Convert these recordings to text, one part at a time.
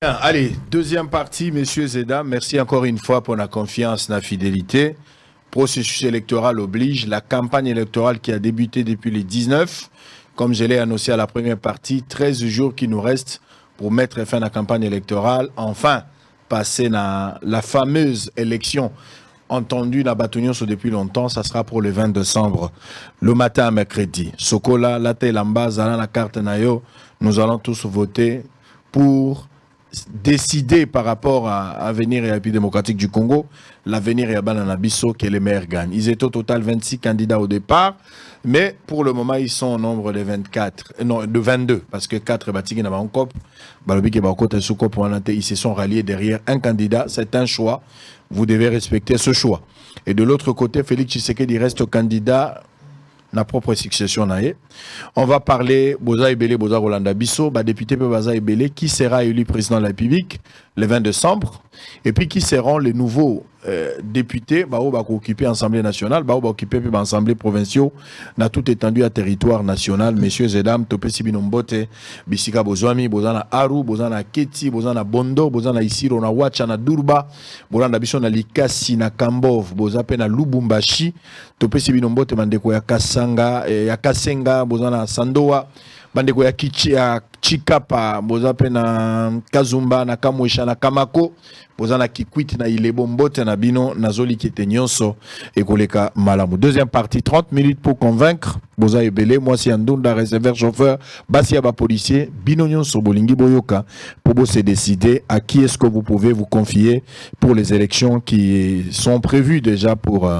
Bien, allez, deuxième partie, messieurs et dames. Merci encore une fois pour la confiance, la fidélité. Processus électoral oblige. La campagne électorale qui a débuté depuis les 19, comme je l'ai annoncé à la première partie, 13 jours qui nous restent pour mettre fin à la campagne électorale. Enfin, passer la fameuse élection entendue dans Batonion depuis longtemps, ça sera pour le 20 décembre, le matin à mercredi. Sokola, Late Lamba, Zala, la carte Nayo, nous allons tous voter pour décider par rapport à l'avenir et à la République démocratique du Congo, l'avenir et à Bananabiso, que les maires gagnent. Ils étaient au total 26 candidats au départ, mais pour le moment, ils sont au nombre de 24, non, de 22, parce que 4 batigi n'avaient pas ils se sont ralliés derrière un candidat, c'est un choix, vous devez respecter ce choix. Et de l'autre côté, Félix Tshisekedi reste candidat na propre succession naé. On va parler Boza Ebele, Boza Rolanda Bisso, député Boza Ebele, qui sera élu président de la République le 20 décembre, et puis qui seront les nouveaux députés qui vont occuper l'Assemblée nationale, qui vont occuper l'Assemblée provinciale, na tout étendu à territoire national. Messieurs et dames, Topé Sibinombote, Bisika Bozwami, Bozana Aru, Bozana Keti, Bozana Bondo, Bozana Isiro, na Wacha, na Durba, Bolanda Bisso, na Likasi, na Kambov, Bozape, na Lubumbashi, Topé Sibinombote, Mandeko ya Kasanga, ya Kasenga, Bozana Sandoa, Bandeko ya Kichi, ya Chikapa, Bozape na Kazumba, na Kamwesha, na Kamako, Bozana Kikwit, na Ilebombote, na Bino, na Zoli Kietenyonso, et Koleka Malamu. Deuxième partie, 30 minutes pour convaincre. Boza Ebele, moi c'est Andunda, réservoir chauffeur, Basiaba policier, Bino Nyonso, Bolingi Boyoka, pour se décider à qui est-ce que vous pouvez vous confier pour les élections qui sont prévues déjà pour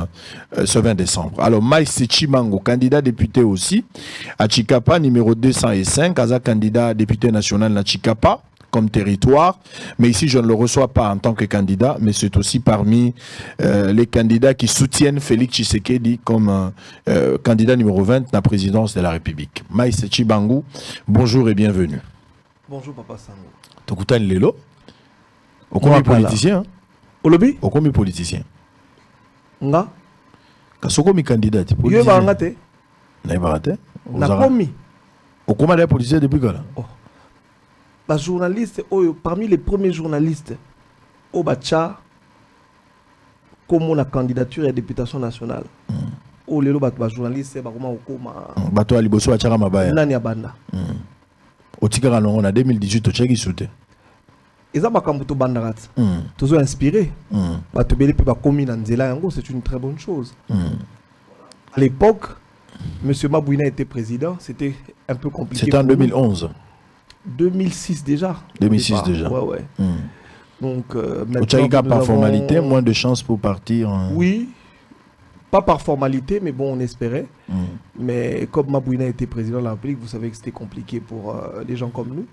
ce 20 décembre. Alors, Maïs Chimango, candidat député aussi, à Chikapa, numéro 205, Aza candidat député national à Chikapa, comme territoire, mais ici je ne le reçois pas en tant que candidat, mais c'est aussi parmi les candidats qui soutiennent Félix Tshisekedi comme candidat numéro 20 à la présidence de la République. Maïs Chibangu, bonjour et bienvenue. Bonjour Papa Sango. Tokutan Lelo, au commis politicien. Olobi? Au commis politicien. Nga? Kasoko mi candidat. Yo ba ngate? Na ibarate? Na komi? Au commis des policiers depuis quand? Oh. Bah, journaliste, parmi les premiers journalistes au Bacha, comme la candidature à la députation nationale. Oh, les journalistes, c'est comment Bato à Liboso à Charamabaya. Nani Abanda. Au Tigara, on a 2018 au Tchèque sauté. Et ça, c'est Bandarat. Toujours inspiré. C'est une très bonne chose. À l'époque, M. Mabouina était président, c'était un peu compliqué. C'était en 2011. 2006 déjà. 2006 déjà. Ouais, ouais. Donc, maintenant, par formalité, moins de chances pour partir. Oui, pas par formalité, mais bon, on espérait. Mais comme Mabouina était président de la République, vous savez que c'était compliqué pour les gens comme nous.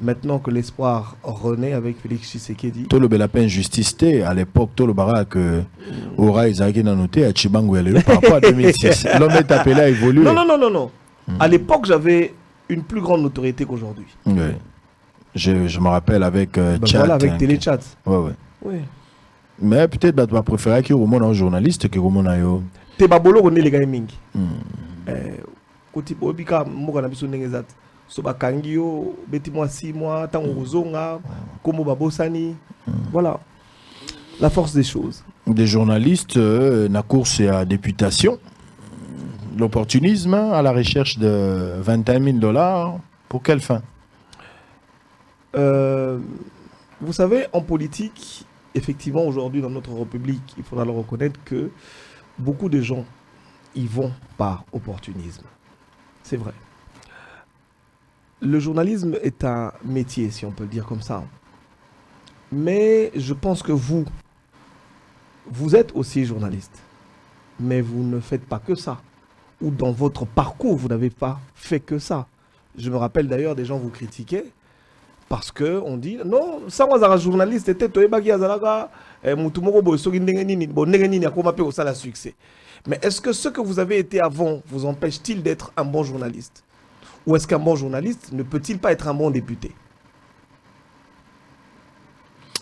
Maintenant que l'espoir renaît avec Félix Tshisekedi. Tout le belapin justice à l'époque, tout le barak aura Isaac noté à Chibangu par rapport à 2006. L'homme est appelé à évoluer. Non. À l'époque, j'avais une plus grande notoriété qu'aujourd'hui. Oui. Je me rappelle avec Chat. Voilà, avec Téléchat. Ouais. Oui. Mais peut-être que tu vas préférer qu'il y ait un journaliste que un Te babolo on est les gars mingi. Koti bobika moka na biso ndengezat. So bakangio beti moi 6 mois tant ozonga comme babosani. Voilà. La force des choses. Des journalistes na course à députation. L'opportunisme à la recherche de $21 000 pour quelle fin? Vous savez, en politique, effectivement, aujourd'hui dans notre République, il faudra le reconnaître que beaucoup de gens y vont par opportunisme. C'est vrai. Le journalisme est un métier, si on peut le dire comme ça. Mais je pense que vous êtes aussi journaliste. Mais vous ne faites pas que ça. Ou dans votre parcours, vous n'avez pas fait que ça. Je me rappelle d'ailleurs des gens vous critiquaient parce qu'on dit non, ça moi un journaliste était succès. Mais est-ce que ce que vous avez été avant vous empêche-t-il d'être un bon journaliste? Ou est-ce qu'un bon journaliste ne peut-il pas être un bon député?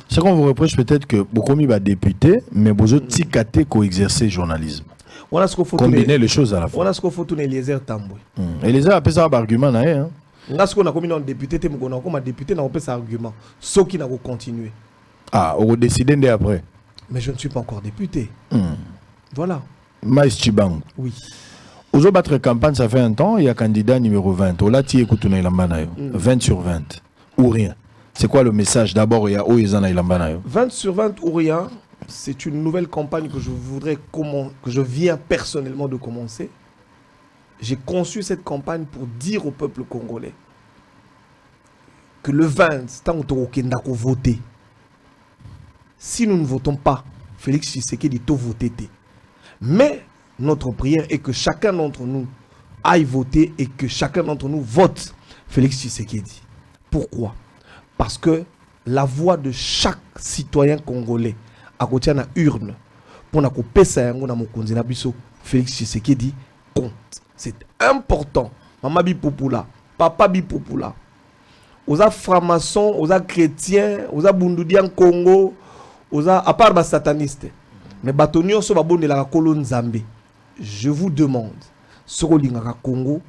Ce qu'on vous reproche peut-être que beaucoup de députés, mais vous autres ticate qu'on exerce le journalisme. Voilà ce qu'il faut combiner les choses à la fois. Voilà ce qu'il faut tourner Eliezer Tamboué. Eliezer a fait ça argument hein. Ngasko na komi non député te mukona comme député na opé sa argument. Ce qui n'a pas continuer. Ah, on décide dès après. Mais je ne suis pas encore député. Voilà. Maïs Chibang. Oui. Aux autres campagnes, ça fait un temps, il y a candidat numéro 20. Au Lati, écoute, 20 sur 20. Ou rien. C'est quoi le message? D'abord, il y a Oezana Ilambanayo. 20 sur 20 ou rien, c'est une nouvelle campagne que je viens personnellement de commencer. J'ai conçu cette campagne pour dire au peuple congolais que le 20, c'est un auto voter. Si nous ne votons pas, Félix Tshisekedi doit voter. Mais notre prière est que chacun d'entre nous aille voter et que chacun d'entre nous vote Félix Tshisekedi. Pourquoi? Parce que la voix de chaque citoyen congolais à côté de la urne pour na kopesa yango na mokonzi na biso Félix Tshisekedi compte. C'est important. Maman Bipopula, papa Bipopula, aux francs-maçons, aux chrétiens, aux bundoudiens Congo, à part les satanistes. Mais batonio so babonde la kolon Nzambe. Je vous demande, Sorolingaka Congo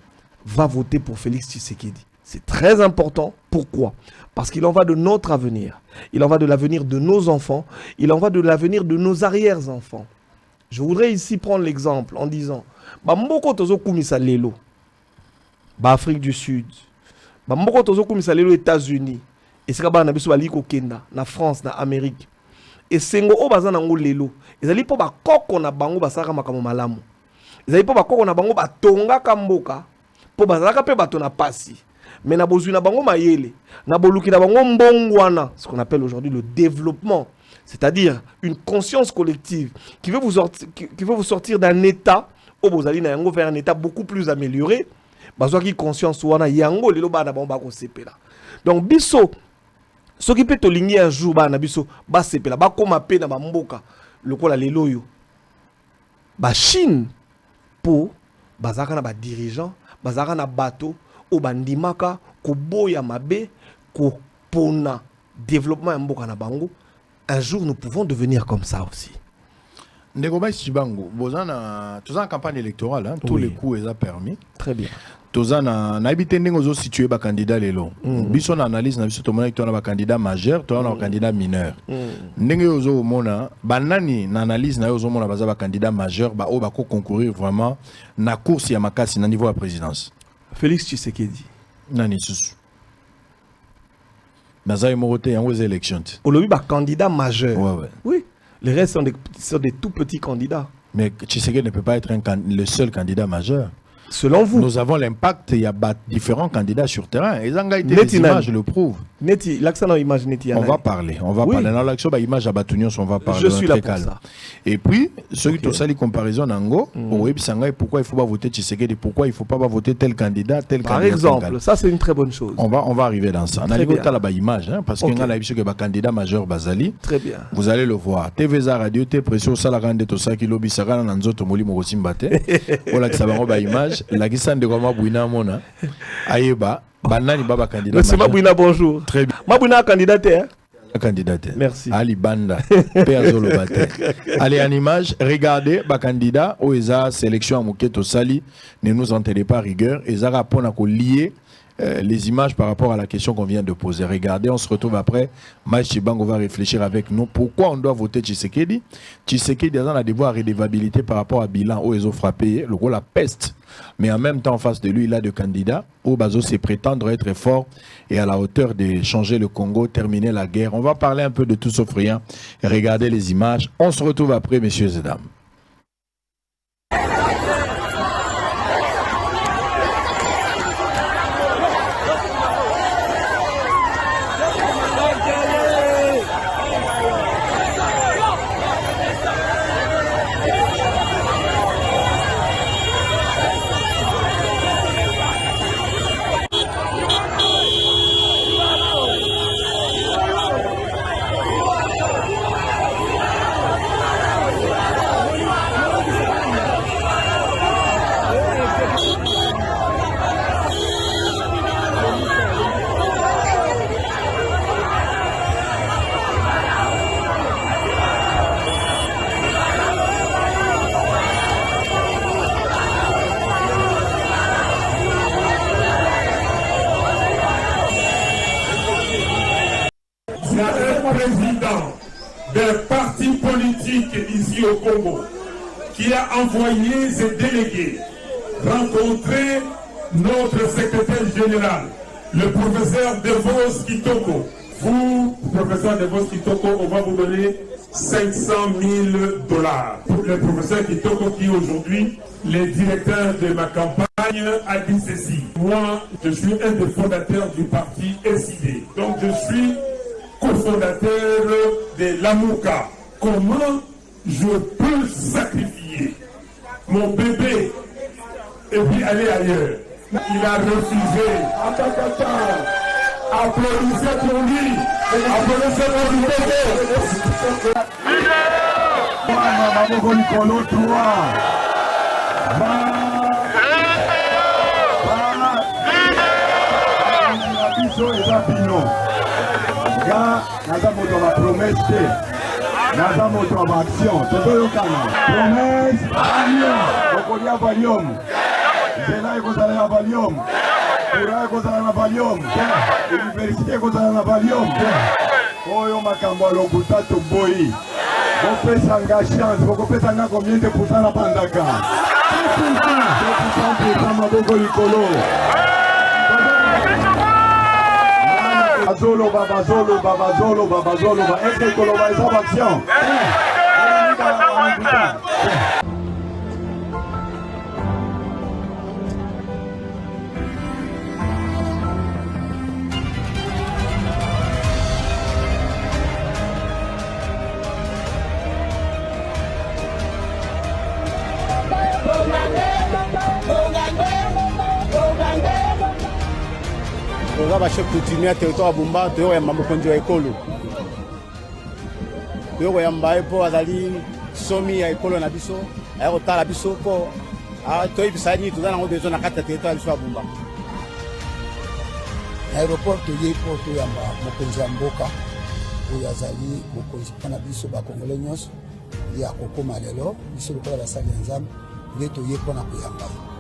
va voter pour Félix Tshisekedi. C'est très important. Pourquoi? Parce qu'il en va de notre avenir. Il en va de l'avenir de nos enfants. Il en va de l'avenir de nos arrière-enfants. Je voudrais ici prendre l'exemple en disant Bamboko tozo kumisa lelo. Afrique du Sud. Bamboko tozo kumisa lelo États-Unis. Et c'est là na biso baliko kenda na France na Amérique. Et sengo o bazana ngo lelo. Ezali po ba koko na bango basaka makamo malamu. Ezali po ba koko na bango batonga kamboka po bazaka pe bato na pasi. Mais na bozui na bango mayele, na boluki na bango mbongwana, ce qu'on appelle aujourd'hui le développement, c'est-à-dire une conscience collective qui veut vous sortir d'un état au bozali na yango vers un état beaucoup plus amélioré. Bazwa ki conscience wana yango lelo ba na bango ba ko sepela. Donc biso ce qui peut te ligner un jour ba na biso ba sepela ba koma pe na ba mboka lokola lelo yo. Ba Chine pour bazaka na ba dirigeant, bazaka na bateau au bandimaka ko boya mabe ko pona développement mboka na bango. Un jour nous pouvons devenir comme ça aussi. Ndegoma Chibango, bozana tous en campagne électorale, hein, tous les coups sont permis. Très bien. Tous en habité n'engo situé ba candidat lelo. Biso na analyse na biso to mona to na ba candidat majeur, to na candidat mineur. Ndenge ozo mona banani na analyse na ozo mona baza ba candidat majeur ba o ba ko concourir vraiment na course ya makasi na niveau à présidence. Félix Tshisekedi. Nani susu. Baza moroté en aux élections. Olobi ba candidat majeur. Ouais. Oui. Les restes sont des tout petits candidats. Mais Tshisekedi ne peut pas être le seul candidat majeur. Selon vous? Nous avons l'impact, il y a différents candidats sur terrain. Et les images le prouvent. L'accent dans l'image Neti. On va parler. Parler. Dans l'action, l'image à Batunion, on va parler. Je suis là pour ça. Et puis, ceux qui ont sali comparaison Nango, pourquoi il ne faut pas voter Tshisekedi, pourquoi il ne faut pas voter tel candidat, tel Par candidat. Par exemple, ça c'est une très bonne chose. On va arriver dans ça. On a la image, hein, parce qu'il y a un candidat majeur Bazali. Très bien. Vous allez le voir. TVza Radio, T Pression, Salarande, Tosaki, Lobby, Sarana, Nanzoto, Moli, Morosimbate. Voilà que ça va image. La Gissan de Mabouina Mona, Ayeba, Banani Baba candidat. Monsieur Mabouina, bonjour. Très bien. Mabouina candidat. Candidat. Merci. Ali Banda, Père Zolobate. Allez en image, regardez, ba candidat, Oeza, sélection à Mouketo Sali, ne nous enterrez pas rigueur, et Zara Ponako lier les images par rapport à la question qu'on vient de poser. Regardez, on se retrouve après. Maïs Chibango va réfléchir avec nous. Pourquoi on doit voter Tshisekedi? Tshisekedi a des voies à redevabilité par rapport à bilan où ils ont frappé le rôle la peste. Mais en même temps, en face de lui, il a des candidats. Au Bazo c'est prétendre être fort et à la hauteur de changer le Congo, terminer la guerre. On va parler un peu de tout sauf rien. Regardez les images. On se retrouve après, messieurs et dames. Il y a un président d'un parti politique ici au Congo qui a envoyé ses délégués rencontrer notre secrétaire général, le professeur Devos Kitoko. Vous, professeur Devos Kitoko, on va vous donner 500 000 $. Pour le professeur Kitoko qui aujourd'hui, les directeurs de ma campagne a dit ceci. Moi, je suis un des fondateurs du parti SID. Donc je suis cofondateur de l'Amouka. Comment je peux sacrifier mon bébé et puis aller ailleurs? Il a refusé. Applaudissez pour lui. Applaudissez pour lui. Naza moto ma promesse te. Naza moto ma action. Toto yokana. Promesse. Okolia valium. Zela ekozala na valium. Pura ekozala na valium. Université ekozala na valium. Oyo makambo ya lokuta toboyi. Bopesanga chance. Bokopesanga combien de pourcents na bandaka? 100% maboko likolo. Bazolo, babazolo, babazolo, babazolo, est-ce que Koloba est en action? Toza bachef coutumier territoire Bumba toyokoyamba mokonzi wa ekolo toyokoyamba ye mpo azali somi ya ekolo na biso aya kotala biso mpo toyebisa nini toza nango besoin na kati ya territoire biso ya Bumba. Aéroport toye mpo toyamba mokonzi ya mboka oyo azali mokonzi mpo na biso bakongole nyonso ye akokoma lelo biso lokola basali ya nzambe nde toye mpo na koyamba ye.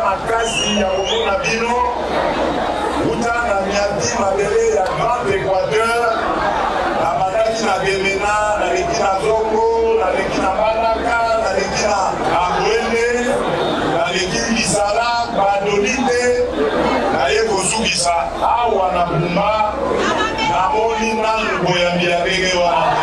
makasi ya komona bino uta na miadi mabele ya Grand Équateur namataki na Bemena naleki na Zongo naleki na Banaka naleki na Angwele naleki Lisala Badolite naye kozukisa awa na Bumba namoni nanu boyambi ya ndenge wana.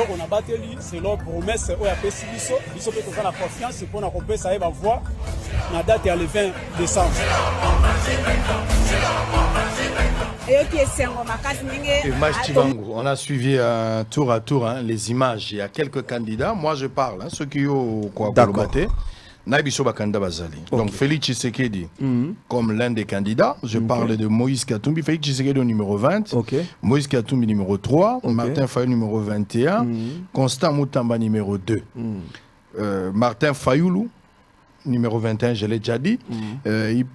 eloko na bateli selon promesse oyo apesi biso biso mpe toza na confiance mpona kopesa ye bavoi na date ya le 20 décembre. On a suivi tour à tour les images. Il y a quelques candidats. Moi, je parle. Ceux qui ont quoi combattre. Donc Félix Tshisekedi comme l'un des candidats. Je parle de Moïse Katumbi. Félix Tshisekedi au numéro 20. Moïse Katumbi numéro 3. Martin Fayulu numéro 21. Constant Moutamba numéro 2. Martin Fayulu numéro 21, je l'ai déjà dit.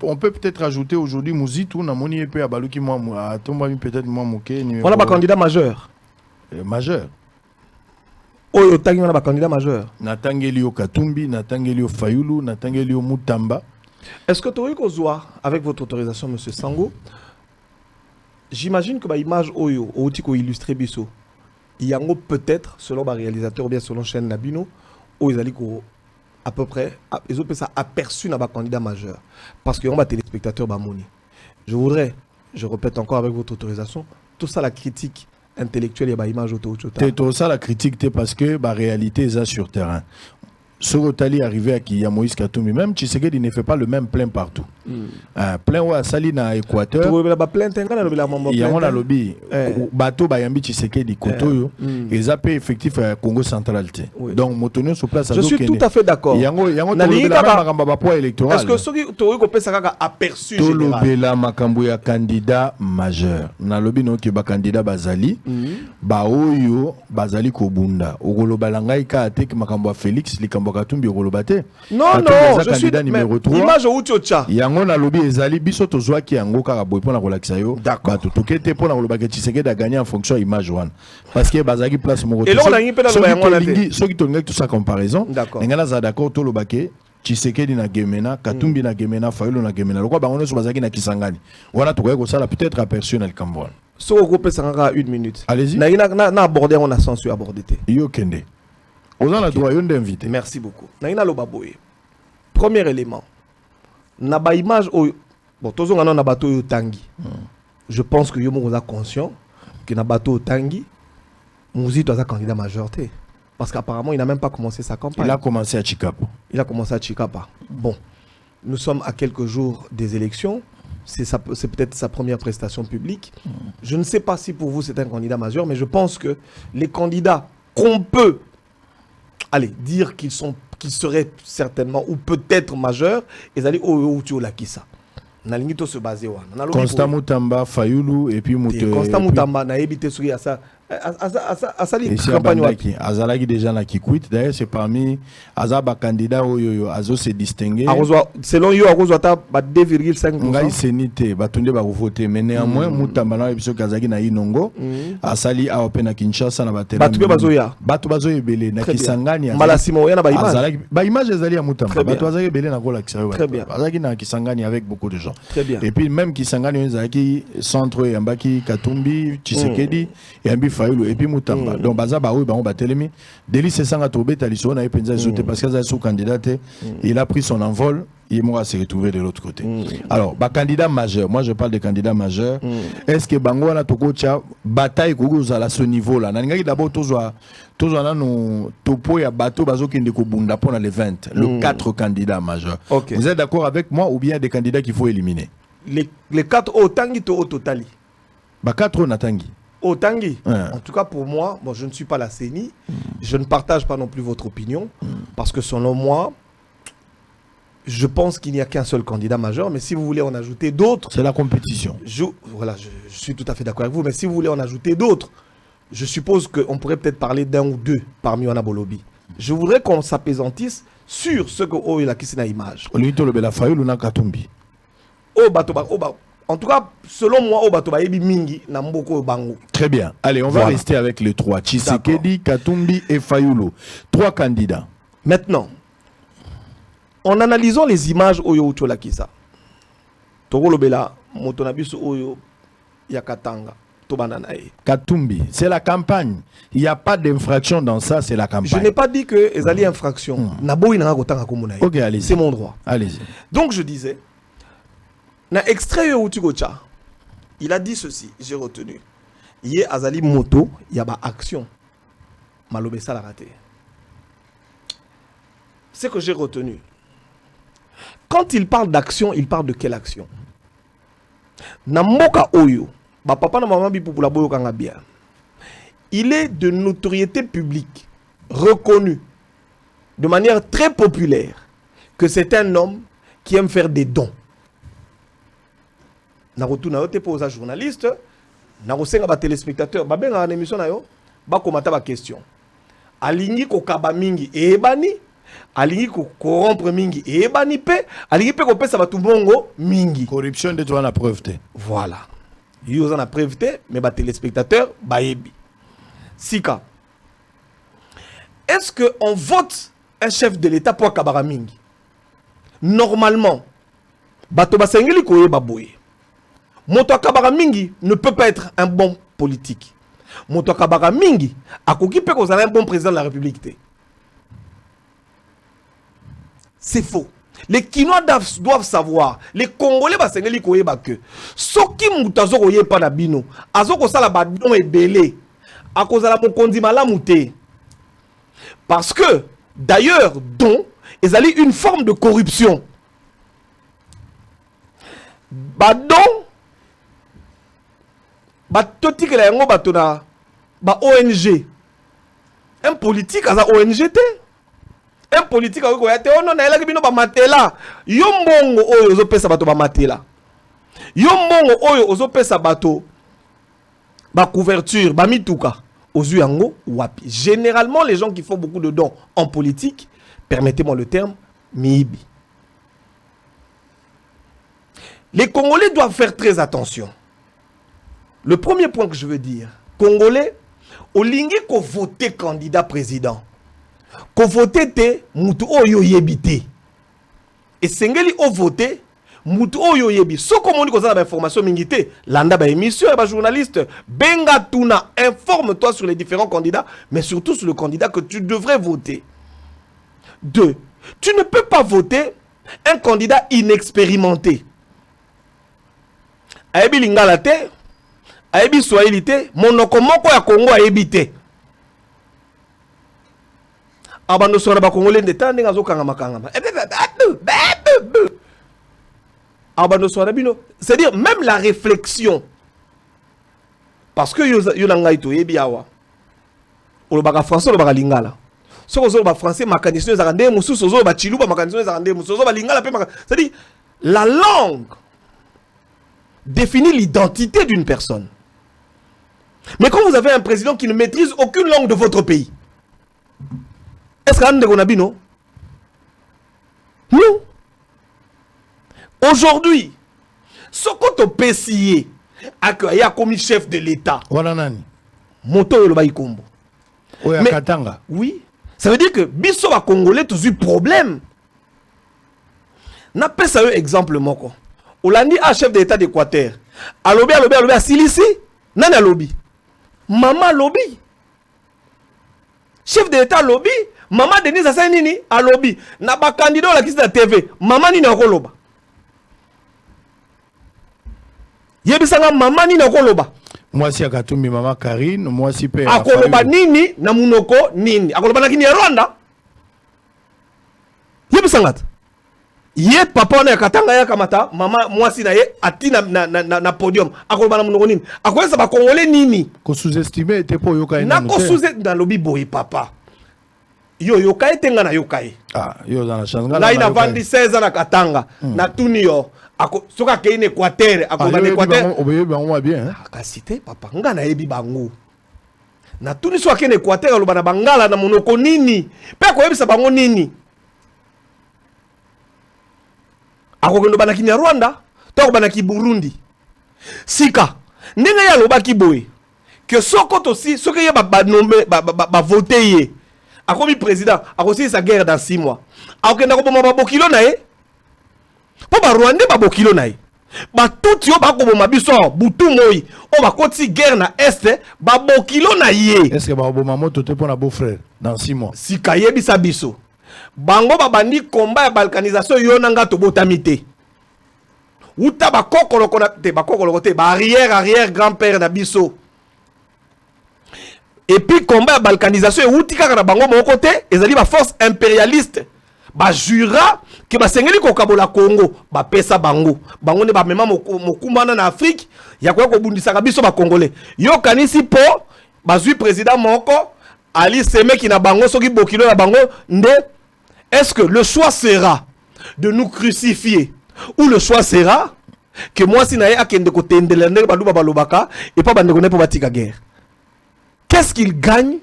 On peut peut-être ajouter aujourd'hui Mouzitou, Namoni Epe Abaluki Mouamou, Tombami peut-être Mouamouké. On a un candidat majeur. Majeur. Oh, on a un candidat majeur. Natangelio Katumbi, Natangelio Fayulu, Natangelio Moutamba. Est-ce que tu as eu avec votre autorisation, M. Sango, j'imagine que l'image Oyo, Otiko illustré Bisso, il y a peut-être, selon le réalisateur ou bien selon chaîne Nabino, où ils allaient à peu près, ils ont ça aperçu dans le candidat majeur. Parce qu'il y a un téléspectateur Bamoni. Je répète encore avec votre autorisation, tout ça la critique intellectuelle et l'image auto. Tout ça la critique, parce que la réalité est sur terrain. Sorotali arrivé à qui Moïse Katumbi, même Tshisekedi ne fait pas le même plein partout. Plein ou à Salina Équateur. Il y a un lobby. Bateau Bayambi Tshisekedi Kotoyo. Et ça peut effectif à Congo central. Donc Motonio sur place. Je suis tout à fait d'accord. Il y a un poids électoral. Est-ce que ce qui est aperçu Tolobela Makambo ya candidat majeur. Na lobby no ki ba candidat bazali. Ba oyo bazali kobunda. Ogolo balangai ka atek Makambo Félix Likambo Katumbi Rolobate. Non, je suis numéro 3. Image au Tchocha. Yango na lobby ezali biso tozwa ki yango kaka boy pona relaxa yo. Bato tokete pona rolobaka Tshisekedi a gagné en fonction de image one. Parce que bazaki place mo et là on a une pena loba yango na te. Ceux qui tongek tout ça comparaison. Ngana za d'accord to lobake Tshisekedi na Gemena, Katumbi na Gemena, Fayulu na Gemena. Lokwa bango so bazaki na Kisangani. Wana tokoye ko sala peut-être aperçu na le Cambodge. So groupe sangaka 1 minute. Allez-y. Na aborder on a censure aborder te. Yo kende. On a la droit d'inviter. Merci beaucoup. Naina Lobaboye. Premier élément. Naba image au bon tozo ngana na bateau yo tangi. Je pense que yo mo conscient que na bateau tangi Mouzi doit être candidat majeur té parce qu'apparemment il n'a même pas commencé sa campagne. Il a commencé à Chikapa. Bon. Nous sommes à quelques jours des élections. C'est peut-être sa première prestation publique. Je ne sais pas si pour vous c'est un candidat majeur, mais je pense que les candidats qu'on peut dire qu'ils seraient certainement ou peut-être majeurs, ils allaient au Lakissa. Nalingito se baser Constant Moutamba, Fayulu et puis Constant Moutamba n'a évité ce à ça. Asali campagne Azalaki déjà na Kikwit. D'ailleurs c'est parmi Azaba candidat Oyo Azo s'est distingué. Selon yo Arozo ta 2,5%. Ngai senité batunde ba voter mais néanmoins Moutamba na biso Kazaki na Inongo Asali a open na Kinshasa na batela. Batu bazoya belé na Kisangani Malasimo yana ba image. Azalaki ba image ezali ya Moutamba. Batu bazoya belé na kola kisayo. Azalaki na Kisangani avec beaucoup de gens. Et puis même Kisangani ezalaki centre Yambaki Katumbi Tshisekedi et Ambi Fayulu et puis Moutamba. Donc baza ba oyo bango batelemi Deli Sesanga Tobeta liso na epenza sauté parce que son candidat il a pris son envol. Il va se retrouver de l'autre côté. Alors, candidat majeur, moi je parle de candidat majeur. Est-ce que Bango na tokocha bataille à ce niveau-là? Nangai d'abord tozo no topo ya bateau bazo kende ko bunda pour les 20, le 4 candidats majeurs. Okay. Vous êtes d'accord avec moi ou bien des candidats qu'il faut éliminer? Les 4 au tangi to au totali. 4 na tangi. Au tangi. En tout cas pour moi, je ne suis pas la CENI, je ne partage pas non plus votre opinion parce que selon moi je pense qu'il n'y a qu'un seul candidat majeur, mais si vous voulez en ajouter d'autres... C'est la compétition. Je suis tout à fait d'accord avec vous, mais si vous voulez en ajouter d'autres, je suppose qu'on pourrait peut-être parler d'un ou deux parmi Wana Bolobi. Je voudrais qu'on s'apaisantisse sur ce que Oyo Kisina image. En tout cas, selon moi, Mingi Bango. Très bien. Allez, on va rester avec les 3. Tshisekedi, Katumbi et Fayulu. 3 candidats. Maintenant, en analysant les images Oyo Ucholakisa, Togolobela, Motonabiso Oyo Yakatanga, Tobananae. Katumbi, c'est la campagne. Il n'y a pas d'infraction dans ça, c'est la campagne. Je n'ai pas dit que les alliés infraction. Ok, allez-y. C'est mon droit. Allez-y. Donc je disais, dans l'extrait Utugocha, il a dit ceci, j'ai retenu. Il y a Azali Moto, il y a action. Malobé ça l'a raté. C'est que j'ai retenu. Quand il parle d'action, il parle de quelle action? Namoka Oyo, papa na maman bi pour la boyo kanga bien. Il est de notoriété publique, reconnu de manière très populaire que c'est un homme qui aime faire des dons. Narotu na yote pour un journaliste, narosenga ba téléspectateur, ba benga en émission na yo, ba komata ba question. Alingi ko kaba mingi ebani, alingi ko corrompre mingi ebani pe, alingi pe ko pesa ba tubongo mingi. Corruption de toi la preuve. Voilà. Ils ont la preuve, mais les téléspectateurs, baébi. Sika. Est-ce qu'on vote un chef de l'État pour Kabara Mingi? Normalement, Bato Basengeli Koye Baboye. Moto Kabara Mingi ne peut pas être un bon politique. Moto Kabara Mingi a koki peut qu'on a un bon président de la République. C'est faux. Les Kinois doivent savoir, les Congolais basengeli koyeba que soki mutazo koye pa na bino, azoko sala ba don ebele, akozala mokonzi malamu te. Parce que d'ailleurs don ezali une forme de corruption. Ba don ba toti ke la yango bato na ba ONG. Un politique aza ONG te. Un politique a dit oh non na bino ba matela yo mbongo oyo ozo pesa bato ba matela yo mbongo oyo ozo pesa bato ba couverture ba mituka ozu yango wapi. Généralement les gens qui font beaucoup de dons en politique, permettez-moi le terme, miibi. Les Congolais doivent faire très attention. Le premier point que je veux dire, Congolais olingi ko voter candidat président. Ko vote te mutu oyo yebite. Et sengeli o vote mutu oyo yebi. So comme on dit qu'on a l'information mingité, landa ba émission et ba journaliste, benga tuna, informe-toi sur les différents candidats, mais surtout sur le candidat que tu devrais voter. 2. Tu ne peux pas voter un candidat inexpérimenté. Ayebi lingala te, ayebi swahili te, monoko moko ya Congo ayebi te. Abando sora ba Congolais ndeta ndenga zo kanga makanga. Abando sora bino, c'est-à-dire même la réflexion. Parce que yo nanga ito yebi awa. O baka français o baka lingala. So ko zo ba français makanisi za ndé mususu zo ba chiluba makanisi za ndé mususu zo ba lingala pe makanisi. C'est-à-dire la langue définit l'identité d'une personne. Mais quand vous avez un président qui ne maîtrise aucune langue de votre pays, est-ce qu'on a dit non? Non. Aujourd'hui, ce qu'on a PCA a commis chef de l'État. Voilà nani. Moto le Baïkombo. Mais Katanga. Oui. Ça veut dire que biso va Congolais tous eu problème. N'a pas ça un exemple moko. Olandi a chef de l'État d'Équateur. Alobi a Silisi. Nani a lobby. Maman lobby. Chef de l'État lobby. Maman Denise a nini a lobby. Na ba candidat la kisi na TV. Maman nini a koloba. Yebisanga maman nini a koloba. Moi si akatumbi maman Karine, moi si pe. A koloba nini na munoko nini. A koloba na kini ya Rwanda. Yebisanga. Ye papa na katanga ya kamata, maman moi si na ye ati na podium. A koloba na munoko nini. A koyesa ba Congolais nini. Ko sous-estimer te po yoka ina. Na ko sous-estimer na lobby boy papa. Yo yokai tenga na yokai. Ah, yo dans la chance. Là il a vendu 16 ans à Katanga. Na tuni yo. Ako soka ke in Équateur, ako ba Équateur. Oboye bango bien hein. Ka cité papa nga na yebi bango. Na tuni soka ke in Équateur lo bana bangala na monoko nini. Pe ko yebisa bango nini. Ako kendo bana ki Rwanda, to bana ki Burundi. Sika. Ndenge ya loba ki boy. Que sokoto si soka ye ba nommer ba voter ye. A comme président, a aussi sa guerre dans 6 mois. A aucun d'accord pour Bokilo nae. Pour ba Rwanda ba Bokilo nae. Ba tout yo ba ko mabiso butu moi. O ba koti guerre na est ba Bokilo nae. Est-ce que ba oboma moto te pour na beau frère dans 6 mois? Si kayebi sa biso. Bango ba bandi combat ya balkanisation yo nanga to botamité. Uta ba kokolo kona te ba kokolo te ba arrière grand-père na biso. Et puis combat la balkanisation et outi kaka na bango mon côté, ezali ba force impérialiste. Ba jura que ba sengeli ko kabola Congo, ba pesa bango. Bango ne ba mema mokumbana na Afrique, ya kwa ko bundisaka biso ba congolais. Yo kanisi po ba zui président moko Ali Seme ki na bango soki bokilo na bango nde. Est-ce que le choix sera de nous crucifier ou le choix sera que moi si naye akende ko tendelende ba luba balobaka et pas bande connaît pour batika guerre? Qu'est-ce qu'il gagne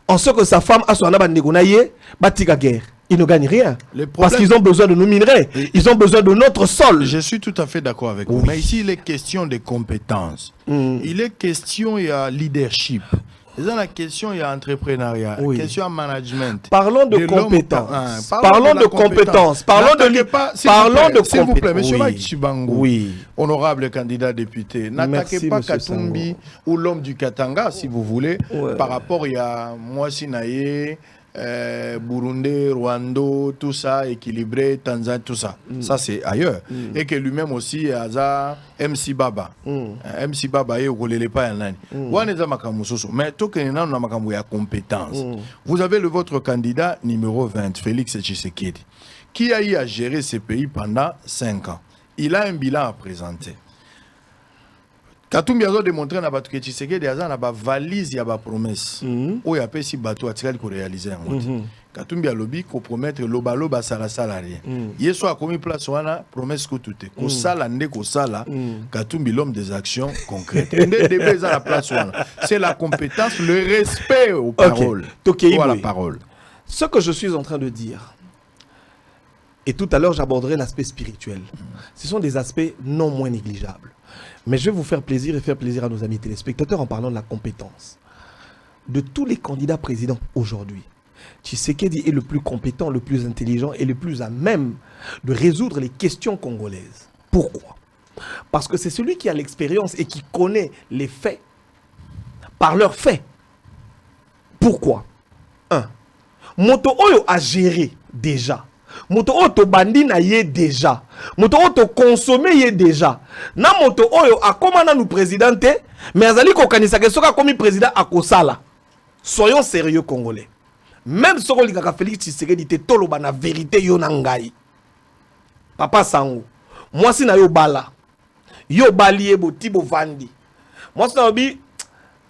en ce que sa femme a son abandegonaye batika guerre? Il ne gagne rien. Parce qu'ils ont besoin de nos minerais. Ils ont besoin de notre sol. Je suis tout à fait d'accord avec vous. Mais ici, il est question de compétences. Il est question, il y a leadership. Dans la question, il y a entrepreneuriat, question management. Parlons de compétences. Parlons de compétences. Parlons de compétences. S'il vous plaît, monsieur Mike Chibango, honorable candidat député, n'attaquez pas Katumbi ou l'homme du Katanga, si vous voulez, par rapport à Mwasi Naye, Burundi, Rwanda, tout ça, équilibré, Tanzanie, tout ça. Ça, c'est ailleurs. Et que lui-même aussi, Aza, MC Baba. MC Baba, il ne relève pas un an. Mais tout que nous avons des compétences. Vous avez votre candidat numéro 20, Félix Tshisekedi, qui a eu à gérer ce pays pendant 5 ans. Il a un bilan à présenter. Katumbi a démontré na batu que Tshisekedi aza na ba valise ya ba promesse. O ya pesi bato atikali ko réaliser en Katumbi a lobby ko promettre lobaloba sala salarié. Yeso a commis place wana promesse ko tuté. Ko sala ndé ko sala Katumbi l'homme des actions concrètes. Ndé débé za la place wana. C'est la compétence, le respect aux paroles. Ou à la parole. Ce que je suis en train de dire, et tout à l'heure j'aborderai l'aspect spirituel. Ce sont des aspects non moins négligeables. Mais je vais vous faire plaisir et faire plaisir à nos amis téléspectateurs en parlant de la compétence. De tous les candidats présidents aujourd'hui, Tshisekedi est le plus compétent, le plus intelligent et le plus à même de résoudre les questions congolaises. Pourquoi? Parce que c'est celui qui a l'expérience et qui connaît les faits par leurs faits. Pourquoi? 1. Moto Oyo a géré déjà. Moto oto bandi na ye déjà. Moto oto consommé ye déjà. Na moto oyo akoma na nous présidente, mais azali ko kanisa ke soka komi président akosala. Soyons sérieux congolais. Même soko likaka Félix Tshisekedi te toloba na vérité yo na ngai. Papa Sango. Moi si na yo bala. Yo balié boti bo vandi. Moi si na obi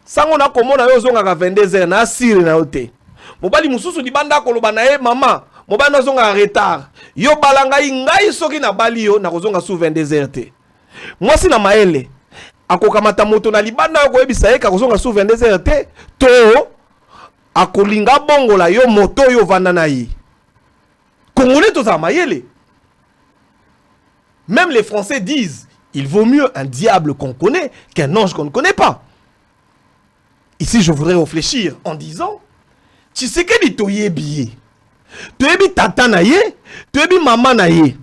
Sango na komona yo zonga ka 22h na sire na yote. Mobali mususu di banda koloba na ye mama. Mobana zonga retard. Yo balanga ngai soki na bali yo na kozonga sous 22h te. Moi si na maele akokamata moto na libanda yo koyebisa ye ka kozonga sous 22h te to akolinga bongola yo moto yo vanda na yi. Congolais to za maele. Même les Français disent il vaut mieux un diable qu'on connaît qu'un ange qu'on ne connaît pas. Ici je voudrais réfléchir en disant Tshisekedi to yebi. Tu es tata na ye, tu es maman na ye.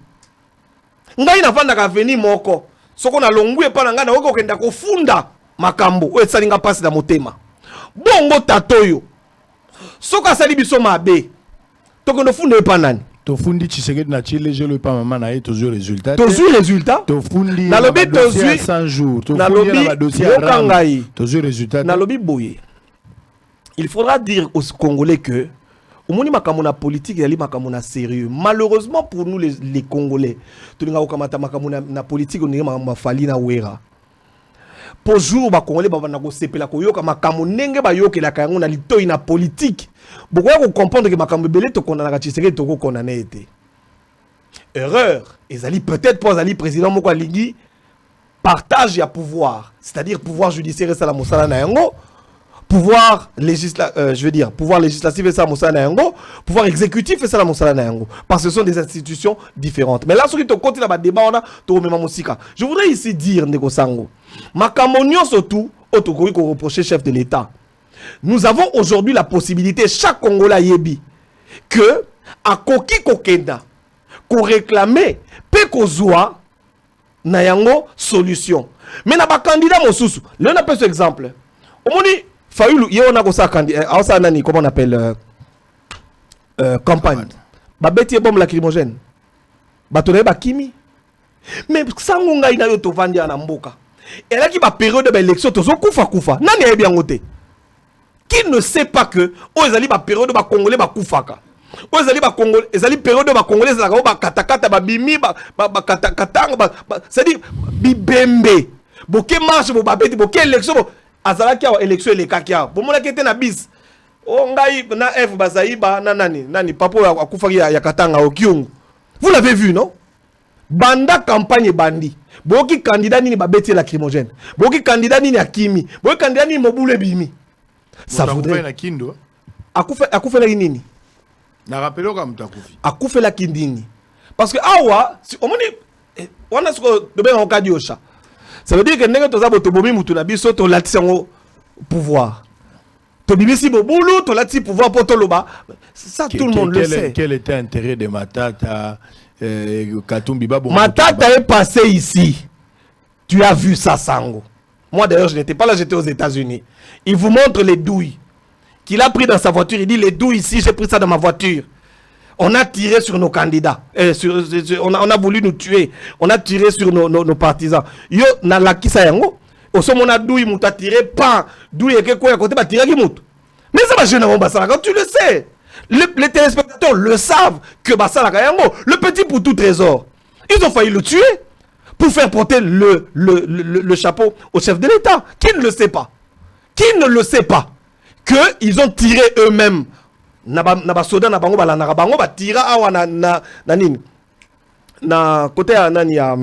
Ngai na vanda ka veni moko. Soko na longu e pa na nga na weko kenda ko funda makambo. O etsalinga pasi na motema. Bongo tatoyo. Soko asali biso mabe. Toko no funda e pa nani. To fundi Tshisekedi na chile je le pa maman na ye tozu résultat. Tozu résultat. To fundi na lobi tozu 100 jours. To na fundi lobi na dossier ngai. Tozu résultat. Na lobi boye. Il faudra dire aux Congolais que Omoni makamuna politique yali makamuna sérieux. Malheureusement pour nous les Congolais, tu n'as aucun makamuna na politique on est mafali na wera. Pour jour ba Congolais ba na ko sepela ko yoka makamunenge ba yoke la kango na litoi na politique. Beaucoup ko comprendre que makambe belé to kondana ka Tshisekedi to ko kondana été. Erreur. Ezali peut-être pour Ezali président moko alingi partage ya pouvoir, c'est-à-dire pouvoir judiciaire et la mosala na yango. Pouvoir législatif et ça mosala yango, pouvoir exécutif et ça la mosala yango, parce que ce sont des institutions différentes. Mais là ce qui te continue à débat on a to mema musika. Je voudrais ici dire ndeko sango, makamonio surtout autokoki ko reprocher chef de l'État. Nous avons aujourd'hui la possibilité chaque Congolais yebi que a koki kokenda ko réclamer pe kozwa na yango solution. Mais na ba candidat mosusu, là on appelle ce exemple. Omoni Fayoulou, il y a un candidat, comment on appelle campagne. Babeti bombe lacrymogène. Batone bakimi. Mais sangonga ina yo to vandi na mboka. Et là qui va période de élection to zo kufa. Nani ya bien ngote. Qui ne sait pas que aux ali ba période ba congolais ba koufaka. Aux ali ba congolais, ali période ba congolais za ba katakata ba bimi ba katakatanga ba c'est-à-dire bibembe. Boké marche bo babeti boké élection bo azala ki élection le kakia. Bo mona kete na bis. O ngai na F bazaiba na nani papo akufaki ya katanga okiungu. Vous l'avez vu non? Banda campagne bandi. Boki candidat nini babeti lacrymogène. Boki candidat nini akimi. Boki candidat nini mobule bimi. Ça voudrait na kindo. Akufe la nini? Na rappelo ka mutakufi. Akufe la kindini. Parce que awa si on on a ce que de bien en cas diosha. Ça veut dire que ndenge toza botobomi mutu na biso to latisango pouvoir. To bibisi bobulu to lati pouvoir poto loba. Ça tout le monde le sait. Quel était l'intérêt de Matata Katumbi Babo? Matata est passé ici. Tu as vu ça, Sango. Moi d'ailleurs, je n'étais pas là, j'étais aux États-Unis. Il vous montre les douilles qu'il a pris dans sa voiture. Il dit les douilles ici, j'ai pris ça dans ma voiture. On a tiré sur nos candidats. On a voulu nous tuer. On a tiré sur nos partisans. Yo, na la kisa yango. Au sommet, on a douille, mouta tiré, pas douille et quoi à côté, bah tiré qui mout. Mais ça va gêner mon bassin, quand tu le sais. Les téléspectateurs le savent que Bassala Kayango, le petit pour tout trésor, ils ont failli le tuer pour faire porter le chapeau au chef de l'État. Qui ne le sait pas? Qui ne le sait pas? Qu'ils ont tiré eux-mêmes. Naba soda na bango bala na bango ba tira awa na côté nani ya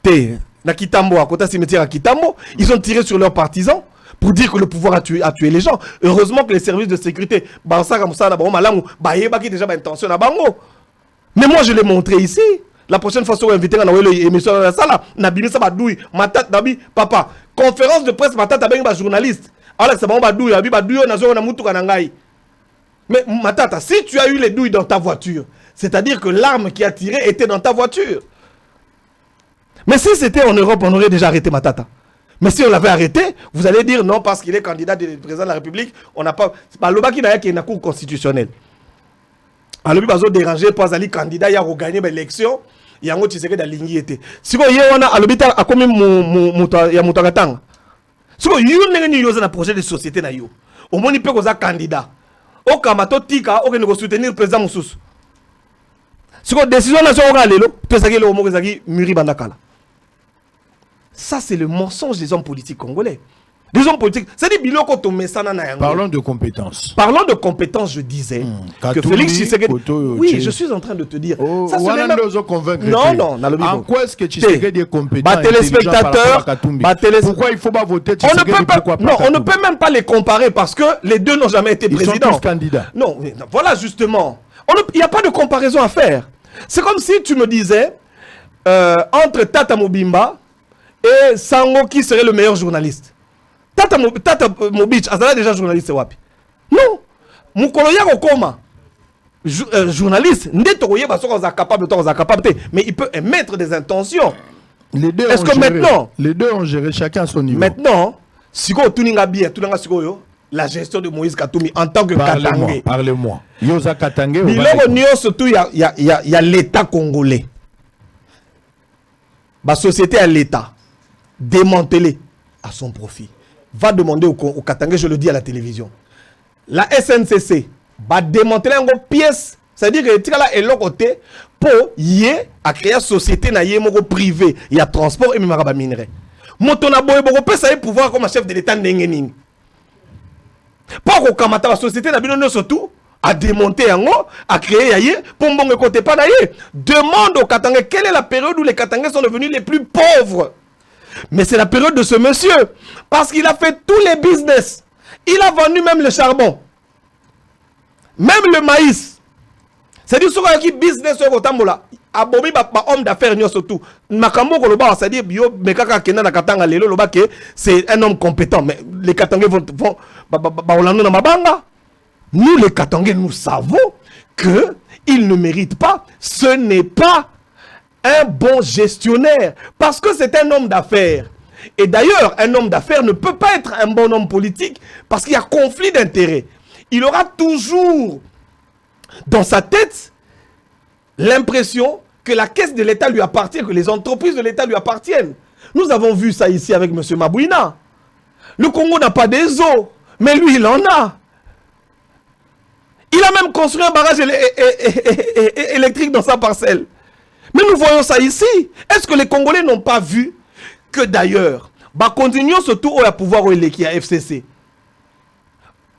te na Kitambo à côté cimetière à Kitambo, ils ont tiré sur leurs partisans pour dire que le pouvoir a tué les gens. Heureusement que les services de sécurité bansa comme ça na bango malamu ba yeba ki déjà ba intention na bango. Mais moi je l'ai montré ici. La prochaine fois, si vous invitez à l'émission de la salle, Nabimi Sabadoui, Matat Nabi, papa, conférence de presse, Matat Nabi, journaliste. Alors, c'est bon, Badoui, Nabi, Badoui, Nazo, Namoutou, Kanangai. Mais Matata, si tu as eu les douilles dans ta voiture, c'est-à-dire que l'arme qui a tiré était dans ta voiture. Mais si c'était en Europe, on aurait déjà arrêté Matata. Mais si on l'avait arrêté, vous allez dire non, parce qu'il est candidat du président de la République, on n'a pas. L'Obaki n'a qu'une cour constitutionnelle. Alors, il va déranger pour aller candidat, il a regagné l'élection. Il y a un autre qui s'est d'aligner était. Si vous avez un alobita a commis ya mutagatanga. Si vous avez un projet de société na yo, au moins il peut être candidat. Au kamato tika, au que soutenir le président Moussous. Si vous avez décision nationale, peut être que vous avez muri bandakala. Ça c'est le mensonge des hommes politiques congolais. Les hommes politiques, c'est des bilans qu'on met ça dans la. Parlons de compétences. Parlons de compétences, je disais que Félix Tshisekedi. Oui, je suis en train de te dire. Ça se met non. En quoi est-ce que Tshisekedi est compétent? Téléspectateurs, pourquoi il faut pas voter Tshisekedi? On ne peut même pas les comparer parce que les deux n'ont jamais été présidents. Ils sont tous candidats. Non, voilà justement. Il n'y a pas de comparaison à faire. C'est comme si tu me disais entre Tata Mobimba et Sango qui serait le meilleur journaliste. Tata Mobich, Azala déjà journaliste wapi? Non. Mukoloya Okoma, journaliste, mais il peut émettre des intentions. Est-ce que maintenant, les deux ont géré chacun à son niveau. Maintenant, si la gestion de Moïse Katumbi en tant que Katangé. Parlez-moi. Yosa Katangé. Surtout, il y a l'État congolais. La société à l'État. Démantelée à son profit. Va demander au Katangé, je le dis à la télévision. La SNCC va démanteler une pièce. C'est-à-dire que tu as là côté pour y à créer une société privée. Il y a transport et même minerai. Motona boy beaucoup ça pouvoir comme chef de l'État n'engening. Pas qu'au Kamata la société n'a bien surtout à démonter en haut, à créer ailleurs pour mon côté pas d'ailleurs. Demande au Katangé quelle est la période où les Katangais sont devenus les plus pauvres. Mais c'est la période de ce monsieur. Parce qu'il a fait tous les business. Il a vendu même le charbon. Même le maïs. C'est-à-dire que le business est abomi homme d'affaires surtout. C'est un homme compétent. Mais les Katangais vont nous les Katangais, nous savons qu'il ne mérite pas. Ce n'est pas un bon gestionnaire, parce que c'est un homme d'affaires. Et d'ailleurs, un homme d'affaires ne peut pas être un bon homme politique, parce qu'il y a conflit d'intérêts. Il aura toujours dans sa tête l'impression que la caisse de l'État lui appartient, que les entreprises de l'État lui appartiennent. Nous avons vu ça ici avec M. Mabouina. Le Congo n'a pas des eaux, Mais lui, il en a. Il a même construit un barrage électrique dans sa parcelle. Mais nous voyons ça ici. Est-ce que les Congolais n'ont pas vu que d'ailleurs, continuons surtout au pouvoir au qui a FCC.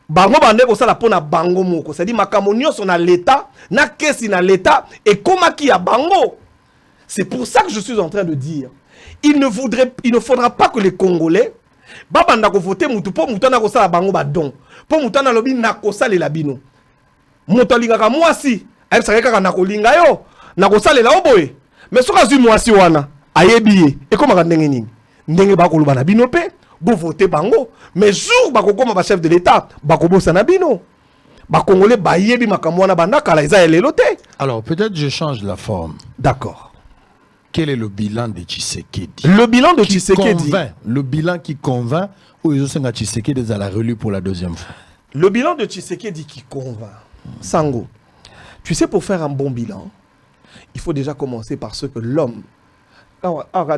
Bango bande ko sala pona bango moko, c'est-à-dire makamonio son à l'état, na kesi na l'état et comment qui a bango. C'est pour ça que je suis en train de dire, il ne faudra pas que les Congolais babanda ko voter mutu po mutana ko sala bango ba don. Po mutana lobi na ko sala la bino. Motolinga ka mwasi, ayeb sa kaka na ko linga yo, na ko sala la oboye. Mais soka zu mwasi wana, ayebi e koma ka ndenge nini. Ndenge ba ko luba na bino pe. Vous votez bango, mais jour bakoko ma chef de l'État, bakobo sanabino, bakongolais bayebi makamwana bandaka la isa elote. Alors peut-être je change la forme. D'accord. Quel est le bilan de Tshisekedi? Le bilan de Tshisekedi. Le bilan qui convainc ou ils ont Tshisekedi à la relue pour la deuxième fois. Le bilan de Tshisekedi qui convainc. Sango, tu sais, pour faire un bon bilan, il faut déjà commencer par ce que l'homme a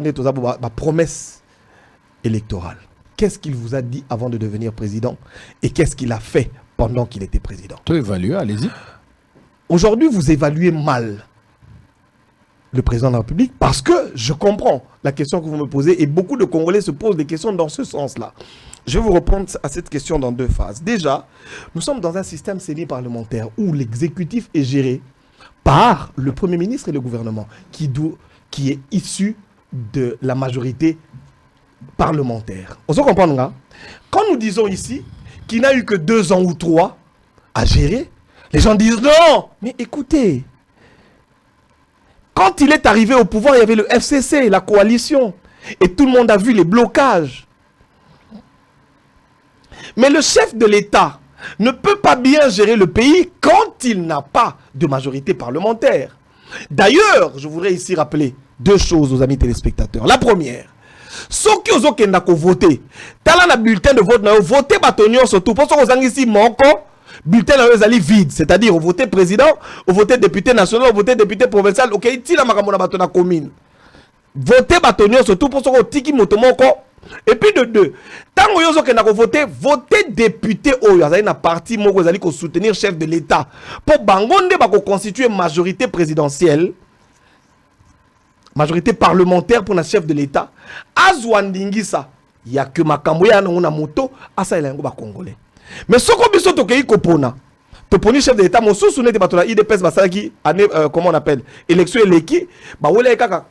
ma promesse électorale. Qu'est-ce qu'il vous a dit avant de devenir président et qu'est-ce qu'il a fait pendant qu'il était président? Tu évalues, allez-y. Aujourd'hui, vous évaluez mal le président de la République parce que je comprends la question que vous me posez et beaucoup de Congolais se posent des questions dans ce sens-là. Je vais vous répondre à cette question dans deux phases. Déjà, nous sommes dans un système semi-parlementaire où l'exécutif est géré par le Premier ministre et le gouvernement qui est issu de la majorité parlementaire. On se comprend, là? Quand nous disons ici qu'il n'a eu que 2 ans ou 3 à gérer, les gens disent non. Mais écoutez, quand il est arrivé au pouvoir, il y avait le FCC, la coalition, et tout le monde a vu les blocages. Mais le chef de l'État ne peut pas bien gérer le pays quand il n'a pas de majorité parlementaire. D'ailleurs, je voudrais ici rappeler 2 choses aux amis téléspectateurs. La première, ceux qui ont voté, dans le bulletin de vote, voté batonio surtout, parce que vous avez ici manco, bulletin est vide, c'est-à-dire vous votez président, vous votez député national, vous votez député provincial, ok, il a makamona batona commune. Votez batonio surtout, parce que vous tiki motomoko. Et puis de 2, tant que vous votez député, vous avez une partie, vous allez soutenir chef de l'État. Pour Bangonde, vous constituer majorité présidentielle. Majorité parlementaire pour le chef de l'État. Azwandingisa, il n'y a que Makamboya na moto, asa il y a un Congolais. Mais ce qu'on biso to kei kopona, to poni chef de l'État, mon sous sounet de batona IDPS basaki année comment on appelle élection éleki, ba wole kaka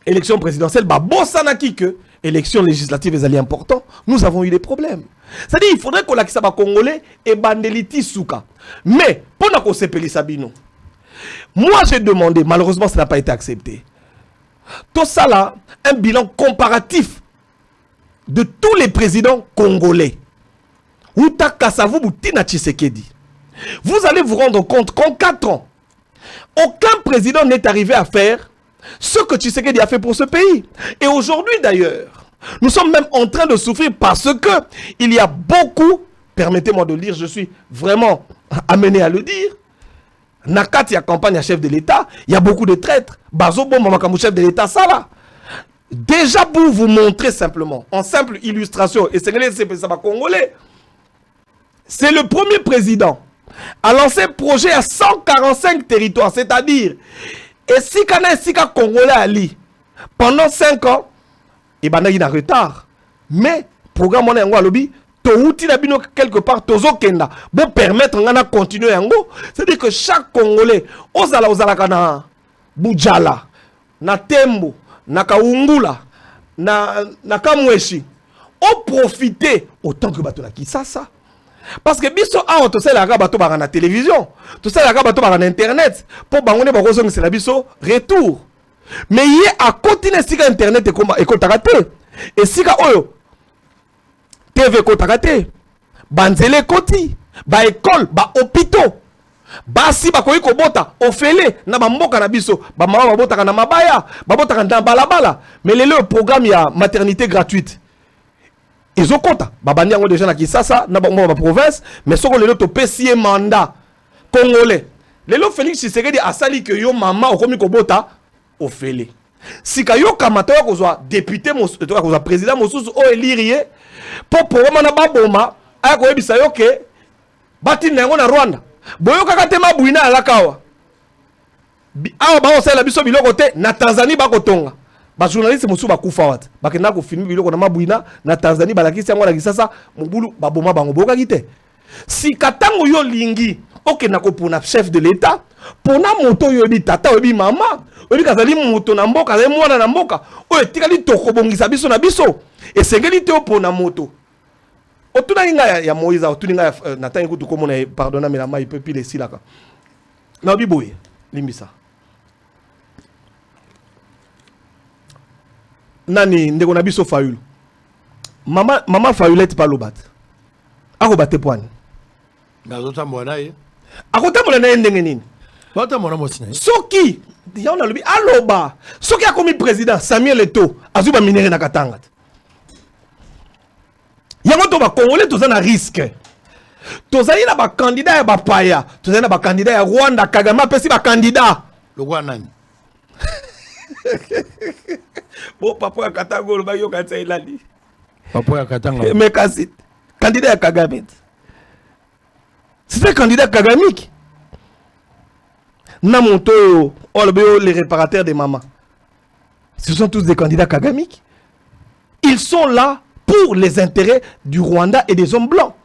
élection présidentielle, ba bosana ki que élection législative est important. Nous avons eu des problèmes. C'est-à-dire il faudrait qu'on la kisa ba Congolais et bandeliti souka. Mais pour na ko sepeli sabino. Moi, j'ai demandé, malheureusement, ça n'a pas été accepté. Tout ça là, un bilan comparatif de tous les présidents congolais. Vous allez vous rendre compte qu'en 4 ans, aucun président n'est arrivé à faire ce que Tshisekedi a fait pour ce pays. Et aujourd'hui d'ailleurs, nous sommes même en train de souffrir parce que il y a beaucoup, permettez-moi de le dire, je suis vraiment amené à le dire, Nakati a campagne à chef de l'État, il y a beaucoup de traîtres. Bazobo Mamakamu chef de l'État, ça là. Déjà pour vous montrer simplement, en simple illustration, et c'est congolais, c'est le premier président à lancer un projet à 145 territoires, c'est-à-dire, et si Sika Congolais Ali, pendant 5 ans, et ben il a retard. Mais, programme on est en lobby, quelque part tozo kenda pour permettre de continuer yango, c'est-à-dire que chaque Congolais ozala kana Bujala na Tembo na Kaungula na Kamweshi o profiter autant que bato na Kisasa parce que biso a to sala ka bato ba na télévision to sala ka bato ba na internet pour bangone ba kozonga c'est la biso retour mais y a continuer sika internet et comme ekotakate et sika oyo TV kotakate, banzele koti, ba école, ba hôpitaux, ba si ba koyi kobota, ofele, na ba mboka na biso, ba mama ba bota na mabaya, ba bota na balabala, mais le programme y a maternité gratuite. Ils ont compte, ba bandi yango déjà na Kisasa, na ba province, mais soko lelo to pesier mandat congolais. Lelo Félix Tshisekedi asali que yo mama okomi kobota, ofele. Si kayoka matoya kozwa député mosusu kozwa président mosusu o élire pour na baboma aya koyebisa yo ke batina yango na Rwanda boyoka te mabwina alakawa awa baosala biso biloko te na Tanzanie bakotonga ba journaliste mosusu bakufa wat bakenda ko filmer biloko na mabwina na Tanzanie balakisi yango na Kisasa mobulu baboma bango boyoka te si katango yo lingi okenda kopona chef de l'état pona moto yo bi tata yo bi mama obi kazali moto na mboka azali mwana na mboka oyo etikali tokobongisa biso na biso esengeli te opona moto otuna inga ya Moïse otuna inga na tangi kutu komona pardonna mais la mai peut pile silaka na obi boye limbisa nani ndeko na biso Fayulu mama Fayulette palobat akobate poani ngazotambola naye akotambola naye ndenge nini batambola mosina soki ya on a lobi aloba soki akomi président Samuel Eto'o azuba minere na Katanga yango to ba congolais toza na risque tozali na ba candidat ya bapaya tozali na ba candidat ya Rwanda Kagame apesi ba candidat lokwa nani bo papa ya Katanga lo ba yo katsa ilali papa ya Katanga mais kasi candidat ya Kagame c'est un candidat kagamique na monto les réparateurs des mamans ce sont tous des candidats kagamiques ils sont là pour les intérêts du Rwanda et des hommes blancs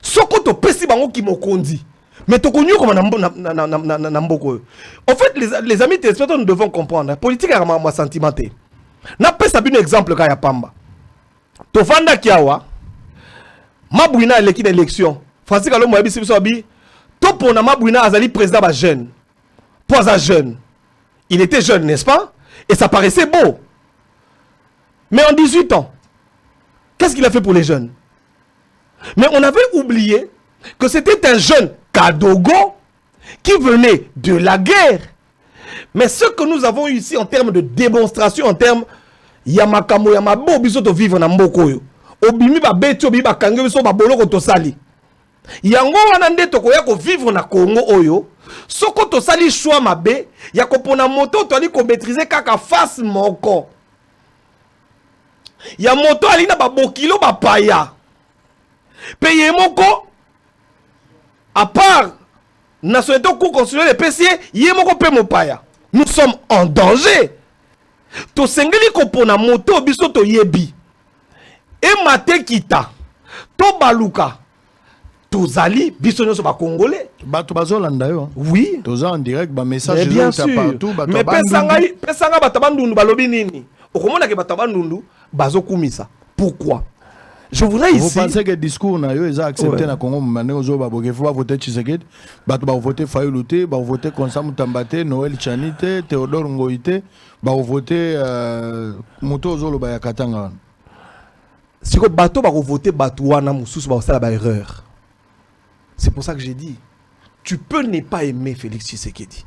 sokoto pesi bango ki mokondi mais to konyo comme na mboko en fait les amis téléspectateurs nous devons comprendre la politique est vraiment sentimentée na pesa un exemple ka ya pamba to vanda kiawa mabwina l'équipe d'élection Francis Kalombo yabisi biso abi to pona mabwina azali président ba jeune poza jeune il était jeune n'est-ce pas et ça paraissait beau mais en 18 ans qu'est-ce qu'il a fait pour les jeunes mais on avait oublié que c'était un jeune Kadogo qui venait de la guerre mais ce que nous avons eu ici en termes de démonstration en termes yamakamo yamabo biso to vivre na mboko yo obimi ba beti obi ba kange biso ba boloko to sali yango wana nde tokoya ko vivre na Congo oyo soko to sali choix mabe ya ko pona moto to ali ko maîtriser kaka face moko ya moto ali na ba bokilo ba paya payer moko à part nationalité cour constitutionnel de PC yé moko pe mo paya nous sommes en danger to sengeli ko pona moto biso to yebi e mate kita to baluka tozali biso nyonso ba congolais bato bazolanda yo oui toza en direct ba message bien zo sûr partout bato mais pesanga bato bandundu balobi nini okomona ke bato bandundu bazokumisa pourquoi je voudrais ici vous pensez que discours na yo eza accepté na Congo mane ozo ba boke faut voter Tshisekedi bato ba voter Fayulu te ba voter Konsa Mutamba te Noël Tchani te Théodore Ngoyi te ba voter moto ozo lo ba ya Katanga siko bato ba voter bato wana mususu ba osala ba erreur. C'est pour ça que j'ai dit, tu peux ne pas aimer Félix Tshisekedi.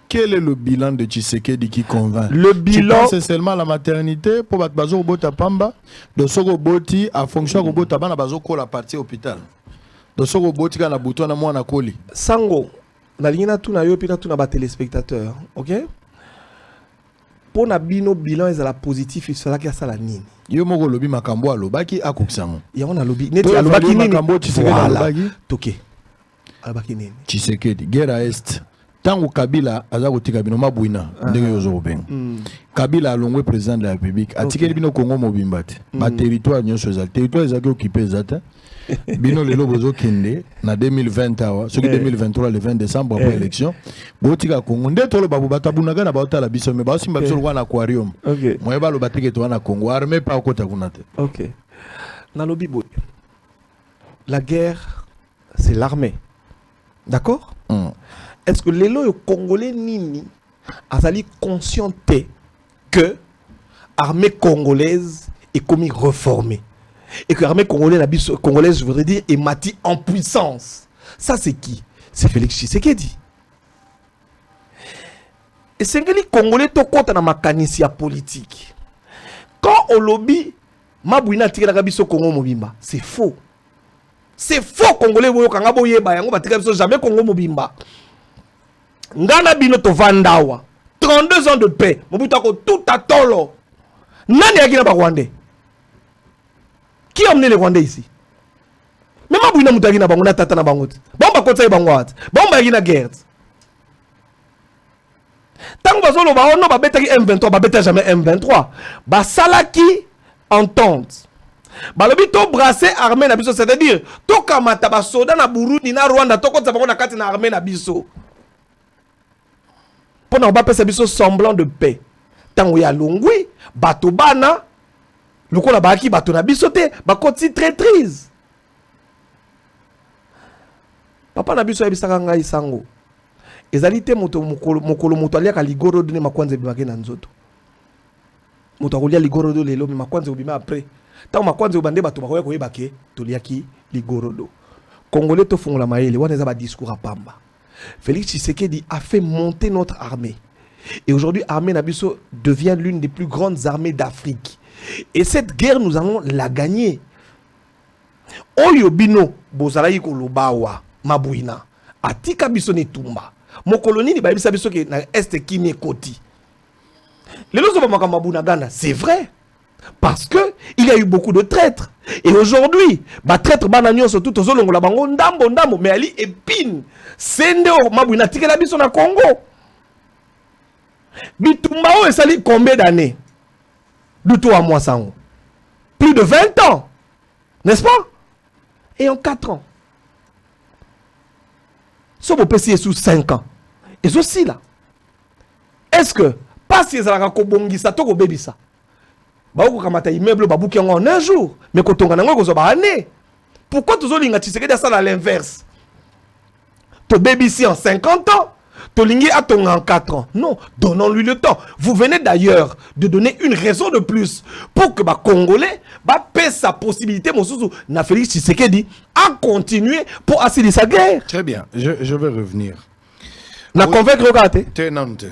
Quel est le bilan de Tshisekedi qui convainc? Le bilan, c'est seulement la maternité pour battre bazo bota pamba, de soko boti à fonction de bota bana bazo ko la partie hôpital. De soko boti kana bouton na mwana koli. Sango, na lingina tu na yo pina tu na ba téléspectateurs, OK? Pour na bino bilan ezala positif et cela qui a ça la nini. Yo moko lobi makambo alobaki akuksango. Ya on a lobi neti alobaki nini makambo Tshisekedi alobaki toke. Alobaki nini? Tshisekedi guerre à est. Tango Kabila aza kotika bino mabwina ndenge yozo benga. Kabila alongwe président de la République atikeli bino Congo mobimba te. Ba territoire nyonso ezali territoire ezaki occupé ezata. Bino lelo bozo kende na 2020 awa soki 2023 le 20 décembre après élection botika Congo nde tolo babu batabunaka na baota la biso me basimba biso kwa na aquarium. OK. Moye balo batike to na Congo armée pa okota kunate. OK. Na lobi boy. La guerre c'est l'armée. D'accord? Est-ce que les lois congolais nini azali conscienté que l'armée congolaise est comme reformée et que l'armée congolaise, je voudrais dire, est mati en puissance? Ça c'est qui? C'est Félix Tshisekedi. Et c'est que les Congolais to compte na makanisi politique. Quand on lobby mabwina tika na biso Congo mobimba, c'est faux. C'est faux. Congolais boyo kanga boye ba yango batika biso jamais Congo mobimba. Ngana bino to vandawa 32 ans de paix. Mobutu a tout à tolo. Nani a gina ba Rwandais? Qui a amené les Rwandais ici? Même si vous avez une tata na bangot. Bon ba kotsa bangot. Bon ba gina guerre. Tant que vous avez un M23, vous n'avez jamais M23. Bah salaki entente. Bah le bito brassé armée na biso, c'est-à-dire to kamata ba soda na Burundi na Rwanda to kotsa bango na kati na armée na biso. Pour na ba pesa biso semblant de paix. Tant ya longwi bato bana lokola baki bato na biso te ba koti traîtrise. Papa na biso yebisaka ngai sango. Ezalite mokolo moto aliaka ligoro done makwanze bimake na nzoto. Moto akolia ligoro do lelo mais makwanze obima après. Tant makwanze obande bato bakoya koyebake toliaki ligoro do. Congolais to fongola maele wana eza ba discours à pamba. Félix Tshisekedi a fait monter notre armée. Et aujourd'hui armée Nabiso devient l'une des plus grandes armées d'Afrique. Et cette guerre nous allons la gagner. Oyo bino bozalaki kolobawa mabuina. Atika biso ne tumba. Mon colonie, il y a des na est qui n'est côté. Les gens c'est vrai. Parce que il y a eu beaucoup de traîtres. Et aujourd'hui, bah traître bananion surtout aux olongo la bango ndambo mais ali épine. Sende o mabuina tika la biso na Congo. Bitumbao et sali combien d'années? De toi à moi sango. Plus de 20 ans. N'est-ce pas? Et en 4 ans. Si vous payez sous 5 ans, et aussi là, est-ce que, pas si vous avez un ça, vous avez ça, vous avez un immeuble en un jour, mais quand on a un année, pourquoi tu as ça à l'inverse? Tu baby ici en 50 ans, tu as en 4 ans. Non, donnons-lui le temps. Vous venez d'ailleurs de donner une raison de plus pour que les Congolais paient sa possibilité, na Félix Tshisekedi, à continuer pour assurer sa guerre. Très bien, je vais revenir. Na convaincre au gâté. Tenante.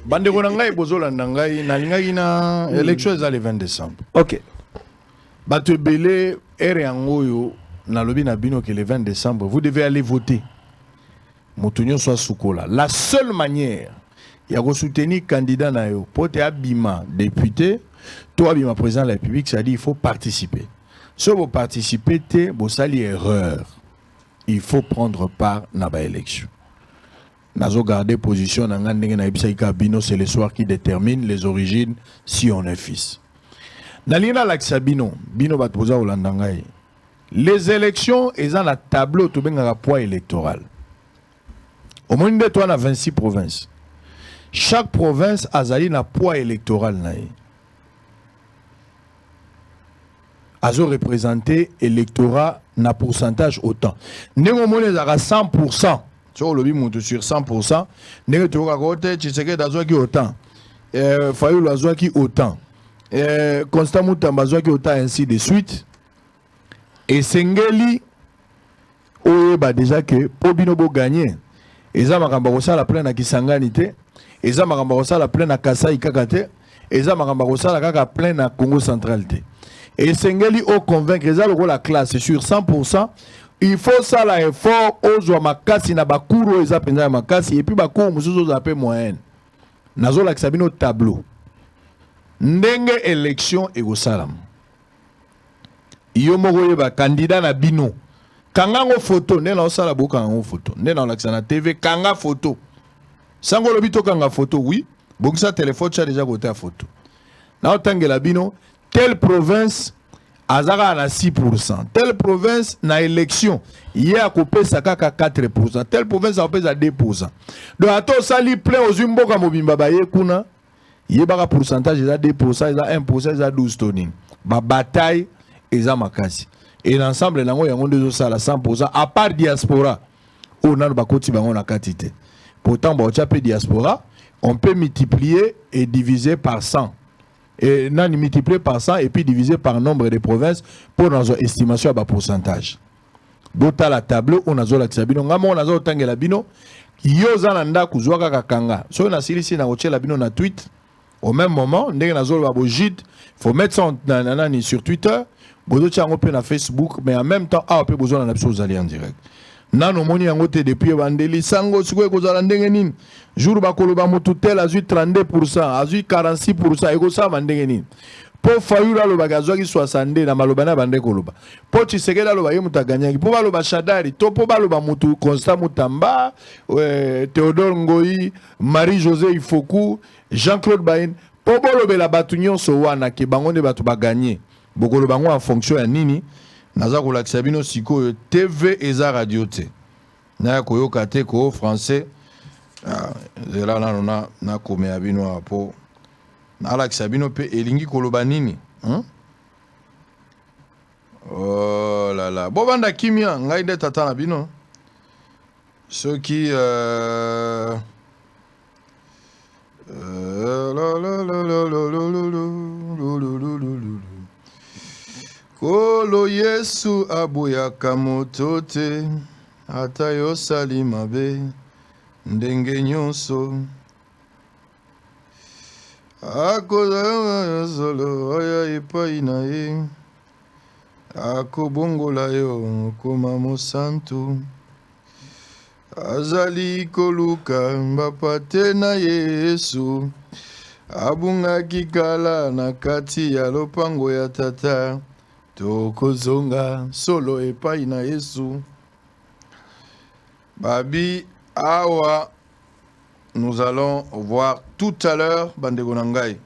Bandeko nangai bozola nangai na lingai na élection le 20 décembre. OK. Bato belé ere angoyo na lobi na bino que le 20 décembre vous devez aller voter. Motunyo soit soukola. La seule manière ya ko soutenir candidat na yo pote abima député, toi abima président de la République, ça dit il faut participer. Si vous participez, vous sali erreur. Il faut prendre part na ba élection. Nazo garder position na ngandenge na ibisa bino, c'est le soir qui détermine les origines si on est fils. Nalina laksabino bino batpoza olandangai. Les élections ils ont la tableau to benga poids électoral. Au moins de toi na 26 provinces. Chaque province a un poids électoral nae. Azo représenté électorat na pourcentage autant. Nengo mone à 100%. Sur le bimou sur 100%. Nengo to ka kote Tshisekedi azo ki autant. Fayulu azo ki autant. Constant Mutamba azo ki autant, ainsi de suite. Et Sengeli oyeba déjà que po binobo gagner. Eza makamba kosala plein na Kisangani te. Eza makamba kosala plein na Kasai kaka te. Eza makamba kosala kaka plein na Congo central te. Et Sengeli au convaincre eza la classe sur 100%. Il faut ça la effort ozwa makasi na bakuro eza penza makasi et puis bakuro mususu zape moyenne. Nazo la kisabino tableau. Ndenge élection et go salam. Iyo moko yeba candidat na bino. Kangango photo, nena osala boka kangango photo. Nena olaksana TV kanga photo. Sango lobito kanga photo, oui. Bokisa téléphone cha déjà côté à photo. Na otangela bino, telle province azara à 6%. Telle province na élection, hier a coupé sa kaka 4%. Telle province a coupé à 2%. Donc ato sali plein aux umboka mobimba baye kuna. Yebaka pourcentage is à 2%, is à 1%, is à 12 toning. Ba bataille is à makasi. Et l'ensemble, il y a 100%, à part diaspora, on a la quantité. Pourtant, diaspora, on peut multiplier et diviser par 100. Et non, multiplier par 100 et puis diviser par nombre de provinces pour notre estimation à bas pourcentage. D'autres la tableau, on a la tsabino, on a la bino, yozananda kuzwaka kakanga. So on a silisi na la bino na tweet. Au même moment, on a il faut mettre ça sur Twitter. Bodo tchango pe na Facebook, mais en même temps, on peut besoin d'un absolu en direct. nano moni yango te depuis bandeli sango sikoyo kozala ndenge nini jour bakoloba mutu tel azwi 32%, azwi 46%, ekosala ndenge nini po Fayulu aloba azwaki 62 na maloba na bande koloba po Tshisekedi aloba ye mutu aganyaki po baloba Shadari to po baloba mutu Constant Mutamba, Théodore Ngoyi, Marie-José Ifoku, Jean-Claude Bain po bolobela batu nyonso wana ke bango nde batu baganye bokoloba ngo en fonction ya nini. Naza kolakisa bino sikoyo TV eza radio te na koyoka te ko français zela na komea bino apo na lakisa bino pe elingi koloba nini oh la la bo banda kimia ngai nde tata na bino soki Kolo Yesu aboyaka moto te ata yosali mabe ndenge nyonso akozala solo oya epai na ye akobongola yo koma mosantu azali koluka mbapate na Yesu abungaki kala na kati ya lopango ya tata tokozonga solo epai na Yesu. Babi awa, nous allons voir tout à l'heure bandeko na ngai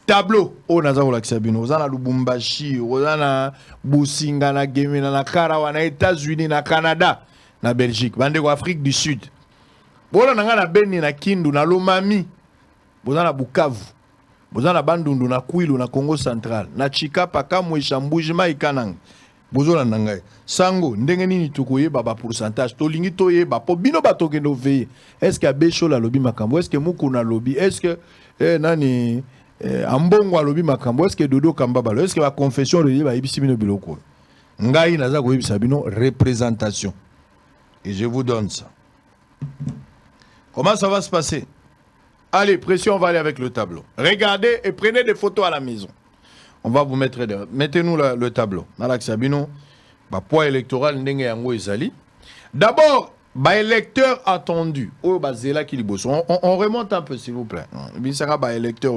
tableau o naza kolakisa bino oza na Lubumbashi, oza na Businga, na Gemena, na Karawa, na États-Unis, na Canada, na Belgique, bandeko Afrique du Sud, bola nanga na Beni, na Kindu, na Lomami, boza na Bukavu, boza na Bandundu, na Kwilu, na Congo Central, na Chikapa, Kamwesha, Mbujima, Ikanang, bozola nangai sango ndenge nini tukoyeba ba pourcentage tolingi toyeba po bino batoke no veye est-ce que abesho la lobi makambo est-ce que mukuna lobi est-ce que nani ambongo alobi makambo est-ce que dodo kamba balo est-ce que la confession de ba ibisi bino biloko ngai naza koyebisa bino représentation et je vous donne ça. Comment ça va se passer? Allez, pression, on va aller avec le tableau. Regardez et prenez des photos à la maison. On va vous mettre dedans. Mettez-nous le tableau. Nalak Sabino, poids électoral ndenge yango ezali. D'abord, électeur attendu. On remonte un peu, s'il vous plaît. Électeur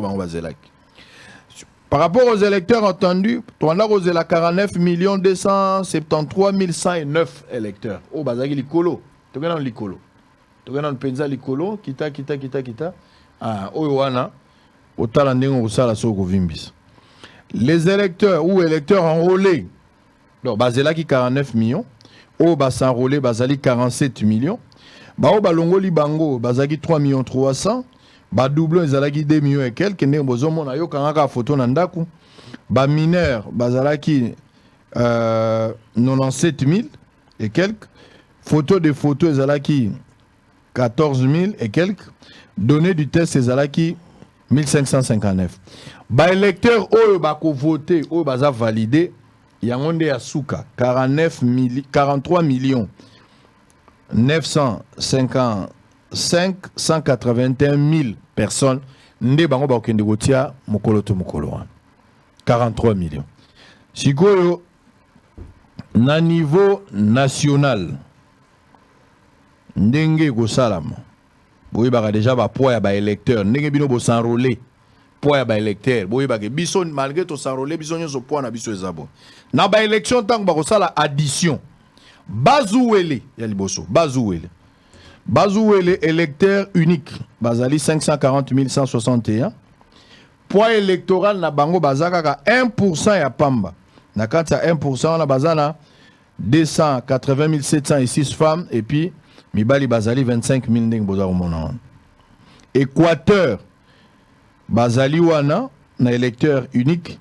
par rapport aux électeurs attendus, on a osé la 49 273 109 électeurs. Oh, bazaki likolo. Togenan likolo. Togenan penza likolo. Kita. Ah, oyoana. Otala ndengo osala soko vimbis. Les électeurs ou électeurs enrôlés, donc Bazelaki 49 millions, au bas enrôlé Bazali 47 millions, Bao Balongoli Bango Bazaki 3 millions 300, Ba doublon Zalaki 2 millions et quelques, ne bozomo na yo kangaka photo nandaku, Ba mineur Bazalaki 97 000 et quelques, photo de photos Zalaki 14 000 et quelques, données du test Zalaki 1559. Ba électeur oyo bako voté oyo baza validé yangonde ya suka 43 millions 955 181 000 personnes nde bango bakende kotia mokolo to mokolo 43 millions. Sikoyo na niveau national ndenge ko salama boye baka déjà ba poids ya ba électeur ndenge bino bo s'enrôler poids ya ba électeur boye baka biso malgré to s'enrôler biso nyoso poids na biso ezabo na ba élection tant ba ko sala addition bazuwele ya liboso bazuwele électeur unique bazali 540 161 poids électoral na bango bazaka 1% ya pamba na kati ya 1% na bazana 280 706 femmes et puis Mibali Bazali 25 000 ndeng boza omona. Équateur Bazali wana na électeur unique.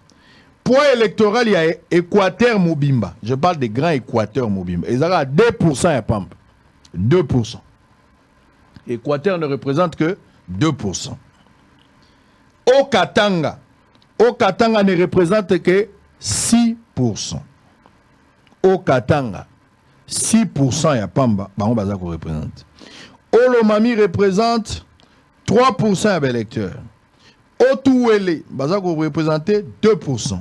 Poids électoral il y a Équateur Mobimba. Je parle des grands Équateur Mobimba. Ils ont 2% à Pampa. 2%. Équateur ne représente que 2%. Au Katanga ne représente que 6%. Au Katanga 6% ya Pamba, bango bazako représente. Olomami représente 3% ya électeurs. Otuwele bazako représenter 2%.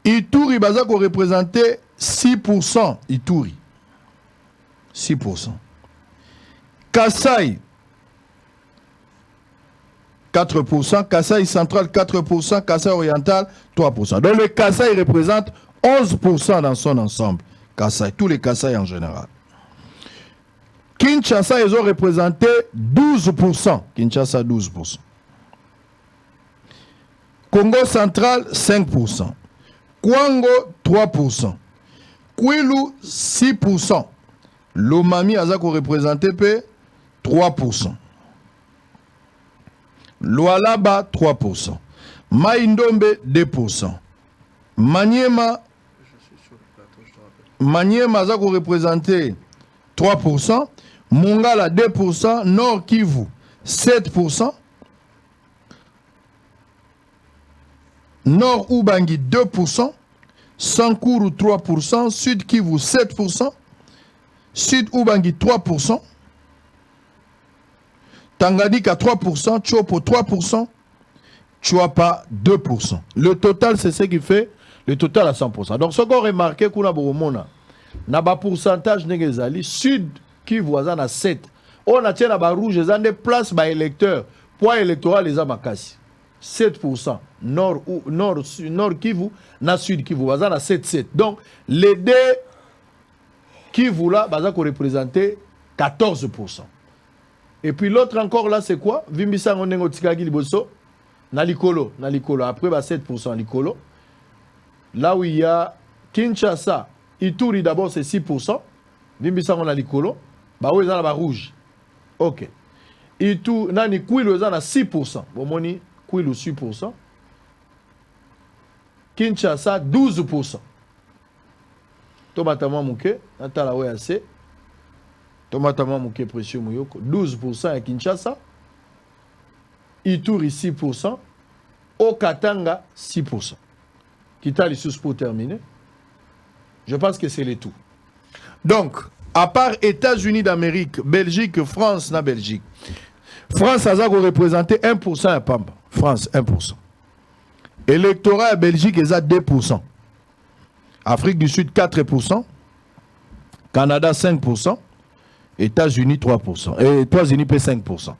Ituri bazako représenter 6% Ituri. 6%. Kasaï, 4%. Kasaï central, 4%. Kasaï oriental, 3%. Donc le Kasaï représente 11% dans son ensemble. Kasaï, tous les Kasaï en général. Kinshasa, ils ont représenté 12%. Kinshasa, 12%. Congo central, 5%. Kwango, 3%. Kwilu, 6%. Lomami, Azako représenté 3%. Lualaba, 3%. Maïndombe, 2%. Maniema, Azako représenté 3%. Mongala, 2%. Nord Kivu, 7%. Nord Ubangi, 2%. Sankuru, 3%. Sud Kivu, 7%. Sud Ubangi, 3%. Tanganyika, 3%. Chopo, 3%. Chuapa, 2%. Le total, c'est ce qui fait le total à 100%. Donc, ce qu'on remarque, qu'on a boromona, na ba pourcentage négezali, Sud Kivu, à 7. On a tient à ba rouge, ils ont des places ba électeurs. Poids électoral, les amakasi. 7%. Nord Kivu, na Sud Kivu, à 7. Donc, les deux Kivu là, baza ko représenter 14%. Et puis l'autre encore là, c'est quoi? Vimbisa ngonengo tikagi liboso, na likolo. Après, 7% likolo. Là où il y a Kinshasa, Ituri d'abord c'est 6%. Vimbisa ngona likolo, ba où ils ont la rouge. Ok. Ituri, nani Kwilu ils ont 6%. Bomoni Kwilu 6%. Kinshasa 12%. Tomatama Mouké, Natala Ouéassé. Tomatama Mouké Précieux Mouyoko, 12% à Kinshasa. Ituri 6%. Okatanga 6%. Kita les sous pour terminer. Je pense que c'est les tout. Donc, à part États-Unis d'Amérique, Belgique, France, na Belgique. France a représenté 1% à Pamba. France, 1%. Électorat à Belgique, ils ont 2%. Afrique du Sud, 4%. Canada, 5%. États-Unis, 3%. Et États-Unis, 5%.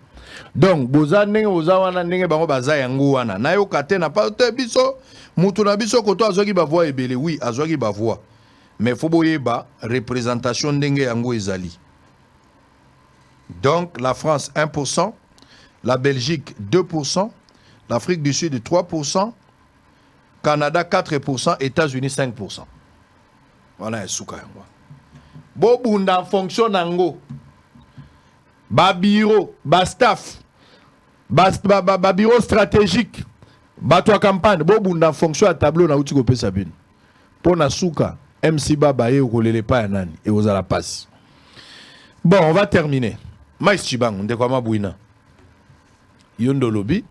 Donc, bozane ozawana nenge bango baza yango wana. Na yo kate na pa te biso, mutu na biso koto azwaki ba voix ebele. Oui, azwaki ba voix. Mais faut boyeba représentation ndenge yango ezali. Donc, la France, 1%. La Belgique, 2%. L'Afrique du Sud, 3%. Canada, 4%. États-Unis, 5%. Voilà, souka yango. Bobunda fonction nango. Ba bureau, ba staff, ba bureau stratégique, ba toi campagne, bobunda fonction à tableau na uti ko pesa bin. Pona souka, MC Baba ye okolele pa nani et aux la passe. Bon, on va terminer. Maïs Chibang, on quoi mabouina. Yondo lobby,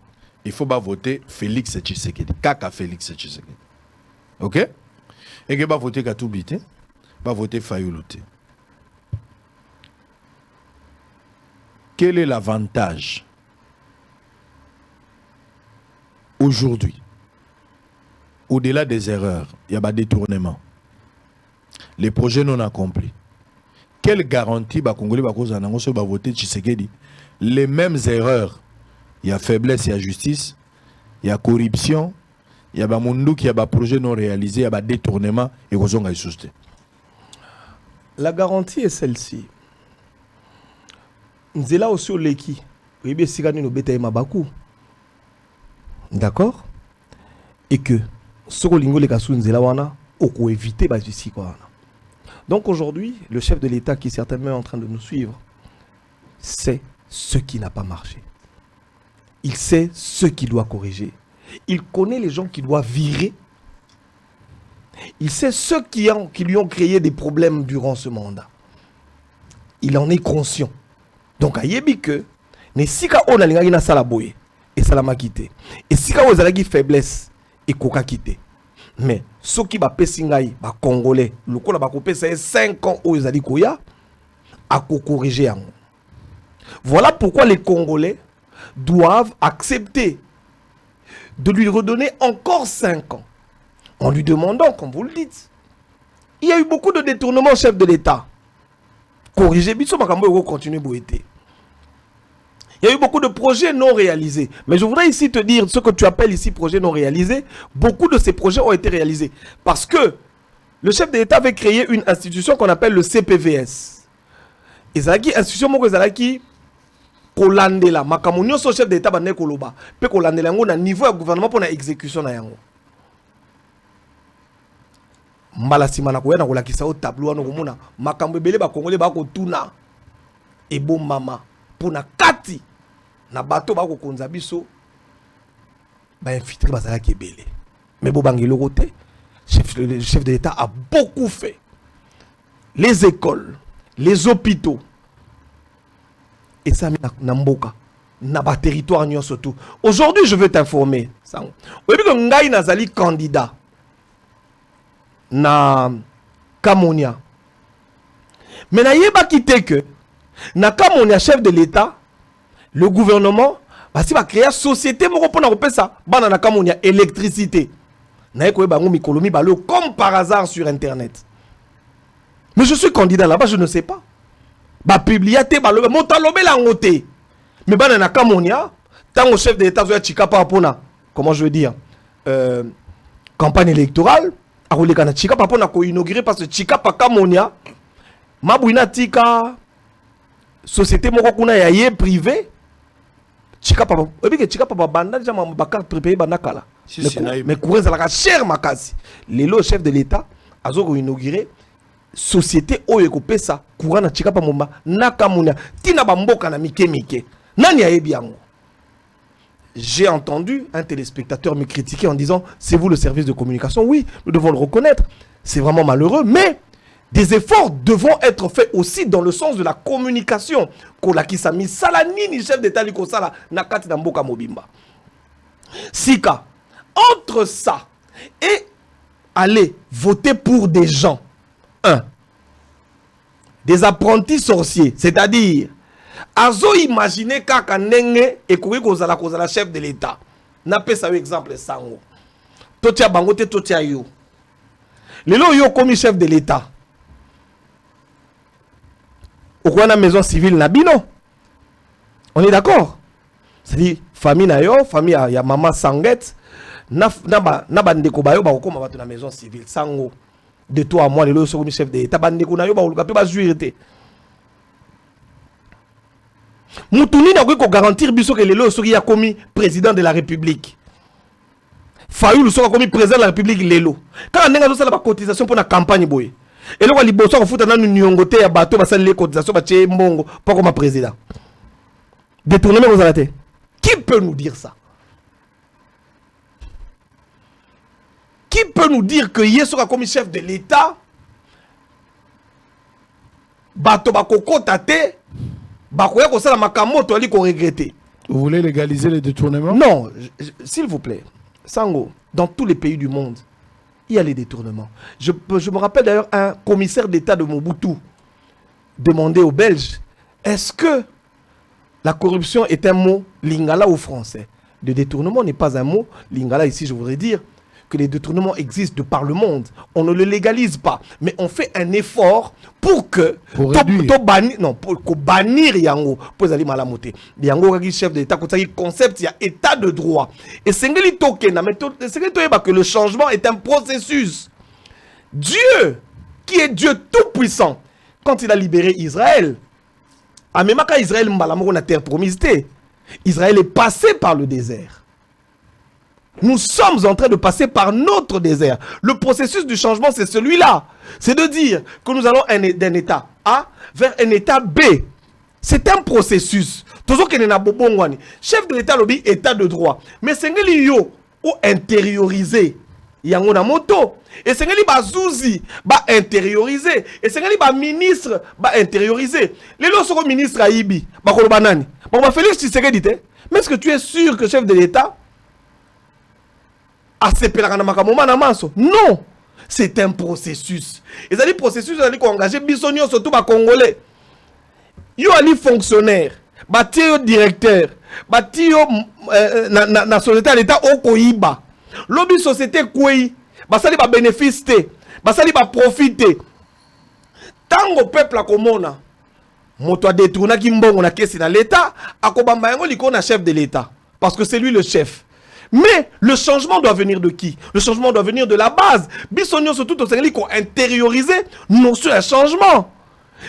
il faut pas voter Félix Tshisekedi. Kaka Félix Tshisekedi. OK? Et que pas voter Katoubité, pas voter Fayoulouté. Quel est l'avantage aujourd'hui? Au-delà des erreurs, il y a des détournements. Les projets non accomplis. Quelle garantie les Congolais va voter Tshisekedi? Les mêmes erreurs. Il y a faiblesse, il y a justice, il y a corruption, il y a des projets non réalisés, il y a des détournements et la garantie est celle-ci. Nzela aussi leki. Ribe sigani no beta mabaku. D'accord? Et que soko lingo le kasu nzela wana oko éviter ba ici quoi. Donc aujourd'hui, le chef de l'État qui est certainement en train de nous suivre sait ce qui n'a pas marché. Il sait ce qu'il doit corriger. Il connaît les gens qui doivent virer. Il sait ceux qui lui ont créé des problèmes durant ce mandat. Il en est conscient. Donc, à que ne sika on a l'ingagi na sala boye et salama quitté. Et sika on a faiblesse et koka quitté. Mais ceux qui va pesingai, ba congolais, le ko la ba kopé c'est 5 ans aux ali koya à corriger. Voilà pourquoi les Congolais doivent accepter de lui redonner encore 5 ans. En lui demandant, comme vous le dites, il y a eu beaucoup de détournements, chef de l'État. corriger biso makambo continuer boité. Il y a eu beaucoup de projets non réalisés. Mais je voudrais ici te dire ce que tu appelles ici projets non réalisés. Beaucoup de ces projets ont été réalisés. Parce que le chef de l'État avait créé une institution qu'on appelle le CPVS. Et ça qui institution moko qui kolandela makamunyo so chef de l'État bande koloba pe kolandela ngo na niveau ya gouvernement pour na exécution na yango. Mbala simana ko yana ko lakisa au tableau wana ko mona makambo ebele ba congolais ba ko tuna e bon mama pour na kati na bateau ba ko konza biso ba infiltrer bazala ki ebele. Mais bo bangelo côté le chef de l'État a beaucoup fait. Les écoles, les hôpitaux. Et ça, Namboka, Naba territoire, surtout. Aujourd'hui, je veux t'informer. Vous voyez que Ngaï Nazali candidat na Kamonia. Mais na yeba quitté que na Kamonia, chef de l'État, le gouvernement, va créer une société pour ça. Na Kamonia, électricité. Comme par hasard sur internet. Mais je suis candidat là-bas, je ne sais pas. Bah publier mais bah na Kamonia, tant au chef de l'État comment je veux dire campagne électorale, a roulé kana Chika papa na ko inaugurer parce que Chika pa Kamonia, mabuina tika société moko kuna yaye privé. Chika papa, et bien Chika papa banda déjà bakar prépayé banakala. Mais courez à la cher makasi. Les lots chef de l'État a inauguré société oyo pesa courant na Chika pamomba nakamunya tina bamboka na mike nani ayebi yango. J'ai entendu un téléspectateur me critiquer en disant c'est vous le service de communication. Oui, nous devons le reconnaître. C'est vraiment malheureux, mais des efforts devront être faits aussi dans le sens de la communication. Kolakisa mi sala nini chef d'État liko sala nakati na mboka mobimba. Sika entre ça et aller voter pour des gens, des apprentis sorciers, c'est-à-dire azo imaginer kaka ndenge ekoki kozala chef de l'État. Na pesa yo exemple sango. Totia bangote totia yo. Lelo yo comme chef de l'État. Au na maison civile na bino. On est d'accord? C'est-à-dire famille na yo, famille ya maman Sanguette. Na ndeko ba yo ba okoma bato na maison civile sango. De toi à moi lelo so comme chef de l'État bandeko na yo ba oluka pe ba juirité. Moutouni n'a pas garantir biso que lelo soki ya komi président de la République. Fayoulou soki komi président de la République lelo. Quand on a la cotisation pour la campagne boy. Et là li boso ko futa na nyongote ya bato ba sala les cotisations ba tché mbongo pas comme président. Détournement vous arrêtez. Qui peut nous dire ça? Qui peut nous dire que Yesoka comme chef de l'État bato ba kokotate vous voulez légaliser les détournements? Non, s'il vous plaît. Sango, dans tous les pays du monde, il y a les détournements. Je me rappelle d'ailleurs un commissaire d'État de Mobutu demander aux Belges, est-ce que la corruption est un mot lingala ou français? Le détournement n'est pas un mot lingala. Ici, je voudrais dire que les détournements existent de par le monde. On ne le légalise pas, mais on fait un effort pour que pour bannir yango pour aller malamoté. Yango qui chef de l'État qui concept il y a état de droit. Et sengeli tokena mais sengeli toyeba que le changement est un processus. Dieu qui est Dieu tout puissant quand il a libéré Israël, a même quand Israël mbalamoko na terre promise, Israël est passé par le désert. Nous sommes en train de passer par notre désert. Le processus du changement, c'est celui-là. C'est de dire que nous allons d'un état A vers un état B. C'est un processus. Chef de l'État, lobby, état de droit. Mais c'est yo ou intérioriser. Yango na moto. Et c'est bazouzi ba intérioriser. Et c'est ministre ba intérioriser. Les lots seront ministres à Ibi. Ba kolobanani. Bon, Félix Tshisekedi dit. Mais est-ce que tu es sûr que chef de l'État non, c'est un processus. Et ça dit processus, ça dit qu'on engage bisonio surtout les Congolais. Yo ali fonctionnaire, bati yo directeur, bati yo na société l'État au Koiba. Lobby société koi, basali ba bénéfice, basali ba profiter. Tango peuple a komona, moto a détourné ki mbongo na kesi na l'état, akobamba yango liko na chef de l'état parce que c'est lui le chef. Mais le changement doit venir de qui? Le changement doit venir de la base. Bisogno surtout au Sénégal qu'on intérioriser notion de changement.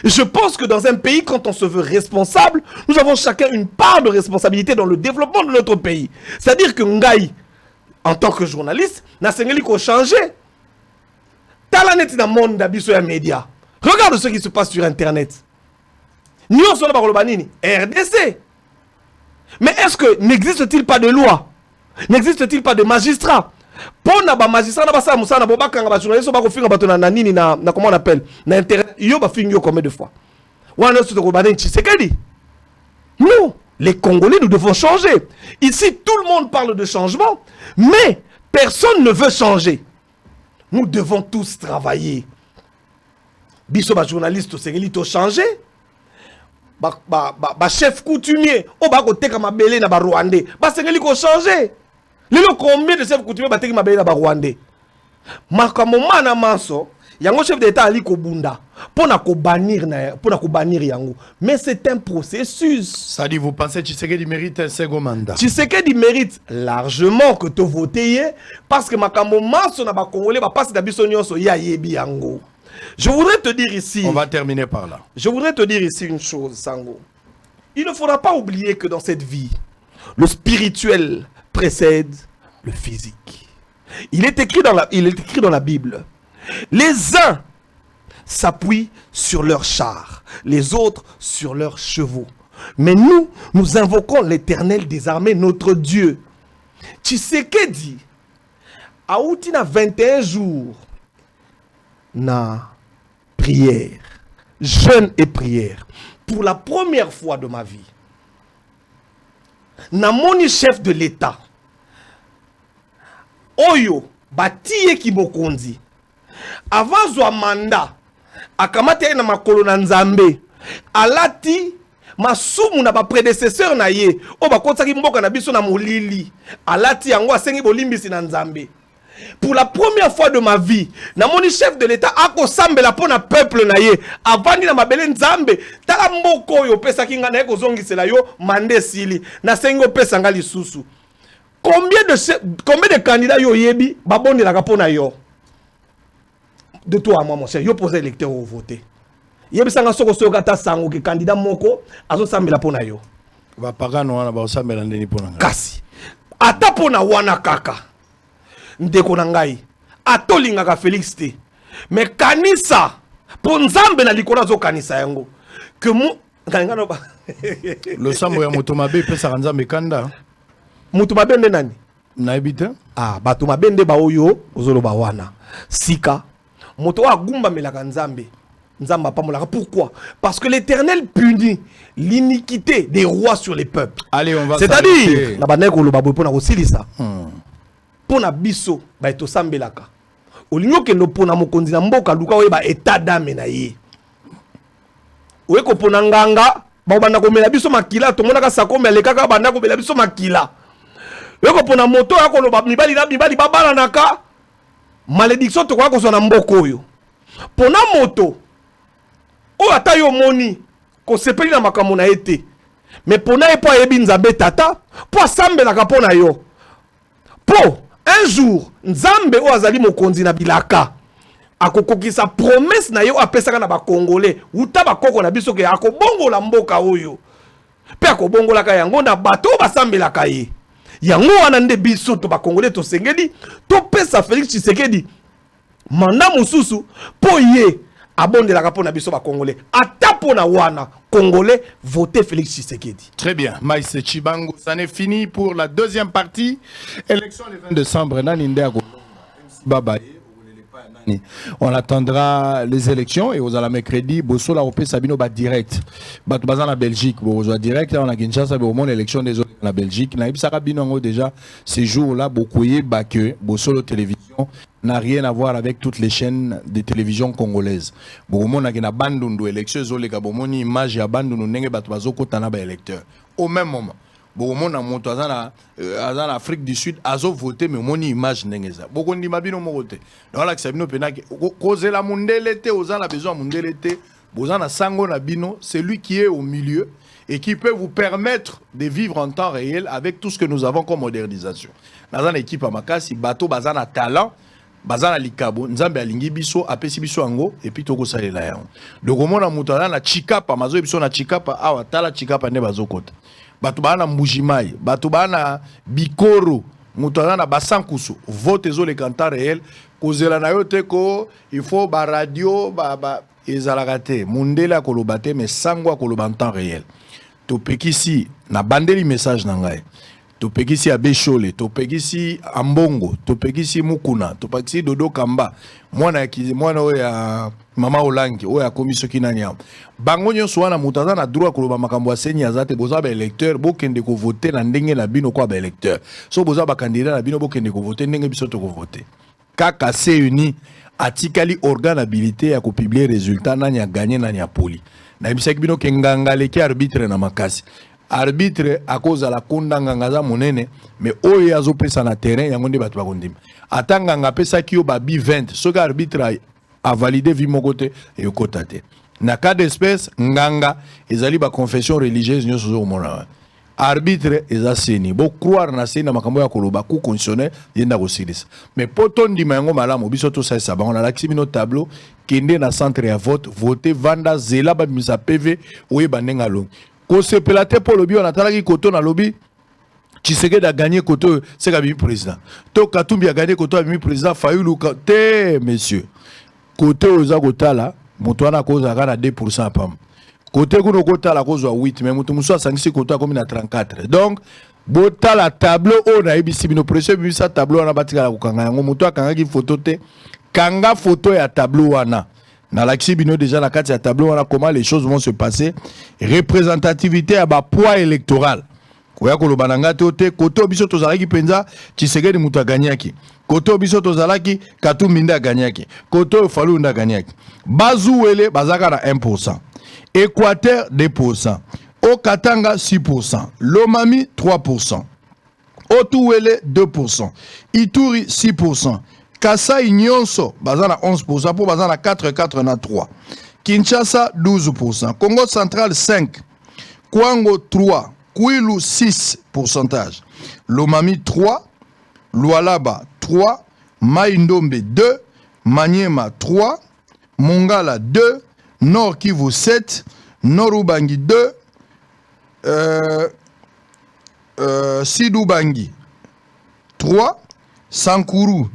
Je pense que dans un pays, quand on se veut responsable, nous avons chacun une part de responsabilité dans le développement de notre pays. C'est-à-dire que Ngaï, en tant que journaliste, na Sénégal qu'on changer. Talanet dans le monde d'abisso et médias. Regarde ce qui se passe sur Internet. Nous sommes dans RDC. Mais est-ce que n'existe-t-il pas de loi? N'existe-t-il pas de magistrat? Pour na ba magistrat na ba sa musa na bo bakanga ba journaliste ba ko finga bato na nini na comment on appelle na internet yo ba fingo combien de fois? Wana so ko banen Tshisekedi. Non, les Congolais nous devons changer. Ici tout le monde parle de changement, mais personne ne veut changer. Nous devons tous travailler. Biso ba journaliste Sénégal to changer. Ba chef coutumier o ba ko teka mabele na ba Rwandais. Ba Sénégal ko changer. Lelo combien de chefs coutumiers bateki mabele na ba Rwandais? Makamoma na manso, yango chef d'état ali ko bunda pona ko bannir yango. Mais c'est un processus. Ça dit vous pensez Tshisekedi mérite un second mandat? Tshisekedi mérite largement que tu votes parce que makamoma so na ba Congolais ba passe da biso nyonso ya yebi yango. Je voudrais te dire ici. On va terminer par là. Je voudrais te dire ici une chose, Sango. Il ne faudra pas oublier que dans cette vie, le spirituel précède le physique. Il est écrit dans la Bible. Les uns s'appuient sur leurs chars, les autres sur leurs chevaux. Mais nous invoquons l'Éternel des armées, notre Dieu. Tshisekedi a outi na 21 jours na prière, jeûne et prière. Pour la première fois de ma vie, na moni chef de l'État Oyo batiye ki bokonzi avant zwa mandat akamate na makolo na nzambe alati masumu na ba prédécesseur na ye o bakotaki mboka na biso na molili alati yango asengi bolimbisi na nzambe. Pour la première fois de ma vie, na moni chef de l'État ako sambela pona peuple na ye avandi na mabele nzambe tala mboko yo pesa kinga na eko zongisela yo mande sili na sengo pesa nga lisusu. Combien de candidats yo yebi babonde la kapona yo? De toi à moi mon cher, yo posé électeur au voter. Yebi sanga soko soka ta sango ke candidat moko azo sambela pona yo. Ba pagano wana ba sambela ndeni pona. Kasi ata pona wana kaka. Ndeko na ngai atolingaka Félix te. Mais kanisa po nzambe na likolo zo kanisa yango. Que mu ngana ba. Le sambo ya moto mabe pesa nzambe kanda. Mutu mabende nani? Naibita? Ah, batu mabende ba oyo ozolo ba wana. Sika moto wa gumba melaka nzambe. Nzamba pa molaka. Pourquoi? Parce que l'Éternel punit l'iniquité des rois sur les peuples. Allez, on va. C'est-à-dire na baneko lo babo pona kosilisa. Pona biso ba eto sambelaka. Olinyo ke no pona mokonzi na mboka luka oye ba état d'âme na ye. Oye ko pona nganga ba banda ko mela biso makila to monaka sakombe alekaka banda ko mela biso makila. Yoko pona moto yako lo mibali na mibali babala naka malédiction to kwa ko na mboko yo. Pona moto o ata yo moni ko sepeli na makambo na ete. Mais pona e po yebi nzambe tata po sambela ka pona yo. Po un jour nzambe o azali mokonzi na bilaka akokokisa promesse na yo apesaka na ba Congolais uta ba koko na biso ke akobongola mboka oyo pe akobongola ka yango na bato basambela ka ye yango wana nde biso to ba Congolais to sengeli to pesa Félix Tshisekedi manda mususu po ye abondela ka pona biso ba Congolais ata pona wana Congolais voter Félix Tshisekedi. Très bien. Maïs Chibango, ça n'est fini pour la deuxième partie. Élection le 20 décembre. Bye bye. On attendra les élections et aux à la mercredi, Bosso la Europée Sabino bat direct. Bat bazan la Belgique, Bosso direct on a Kinshasa au moment l'élection des autres la Belgique. Naïb Sarabino déjà ces jours-là beaucoup que Bosso la télévision n'a rien à voir avec toutes les chaînes de télévision congolaises. Bomo na kina bandundu élection zo les gabomoni image ya bandundu nenge bat bazo kotana ba électeur. Au même moment Bomo na monto azana Afrique du Sud azo voté mais moni image nengeza. Bokondi mabino mokote. Donc là que sabino penaki cause la mundele te ozana besoin mundele te bozana sango na bino, celui qui est au milieu et qui peut vous permettre de vivre en temps réel avec tout ce que nous avons comme modernisation. Dans une équipe à Makasi, bateau bazana talent, bazana likabo, nzambe alingi biso, apesi biso ango, et puis toko salela yango. Donc au monde mutala na chikapa, mazo biso na chikapa, awa tala chikapa ne bazo kota. Bato bana mujimai, bato bana bikoro, mutala na basankusu, vote zo le cantar réel, kozela na yote ko, il faut ba radio, ba ezalakate, mundela kolobate, mais sangwa koloba en temps réel. Topekisi na bandeli message nangai. Topekisi abeshole, topekisi ambongo, topekisi mukuna, topekisi dodo kamba. Mwana oya mama olangi, oya komiso kinanya. Bango nyonso wana mutaza na droit koloba makambo asenyi azate boza ba électeur bokende ko voter na ndenge na bino kwa ba électeur. So boza ba candidat na bino bokende ko voter ndenge biso to ko voter. Kaka CUNI atikali organabilité ya ko publier résultat nani a gagné nani a poli. Na bisaki bino kenganga leki arbitre na makasi. Arbitre à cause de la kondanganga monene mais oyo azo pesa na terrain yango nde bato bakondima. Atanga nga pesa ki yo babi 20 ce que arbitre a validé vi mokote et yo kotate. Na cas d'espèce nganga ezali ba confession religieuse nyo sozo mona. Arbitre eza seni bo croire na seni na makambo ya koloba ku constitutionnel yenda ko silisa. Mais poto ndima yango malamu biso to sa ba on a l'accès no tableau kende na centre ya vote voter vanda zela ba misa PV oye banenga long. Ko se pelate pour lobby on a talaki koto na lobby Tshisekedi a gagné koto c'est Kabimi président. To Katumbi a gagné koto Kabimi président Fayulu te monsieur. Côté oza kotala moto wana koza kana 2% pam. Côté kuno kotala kozwa 8 mais moto muso asangisi koto comme na 34. Donc bota la tableau on a ibisi bino pression bisa tableau on a batika la kokanga yango moto akanga ki photo te kanga photo ya tableau wana. Dans l'accès bino déjà la carte à tableau voilà comment les choses vont se passer. Représentativité à bas poids électoral. Koya ko lobananga te koto biso tozalaki penza Tshisekedi muta ganyaki. Koto biso tozalaki Katumbi nda ganyaki. Koto Fayulu nda ganyaki. Bazuwele bazaka na 1%. Équateur 2%. Okatanga 6%. Lomami 3%. Otuwele 2%. Ituri 6%. Kasai Nyonso, bazana 11%, pour bazana 4 na 3. Kinshasa 12%, Congo central 5, Kwango 3, Kwilu 6%, Lomami 3, Lualaba 3, Maïndombe 2, Maniema 3, Mongala 2, Nord Kivu 7, Norubangi 2, Sidoubangi 3, Sankuru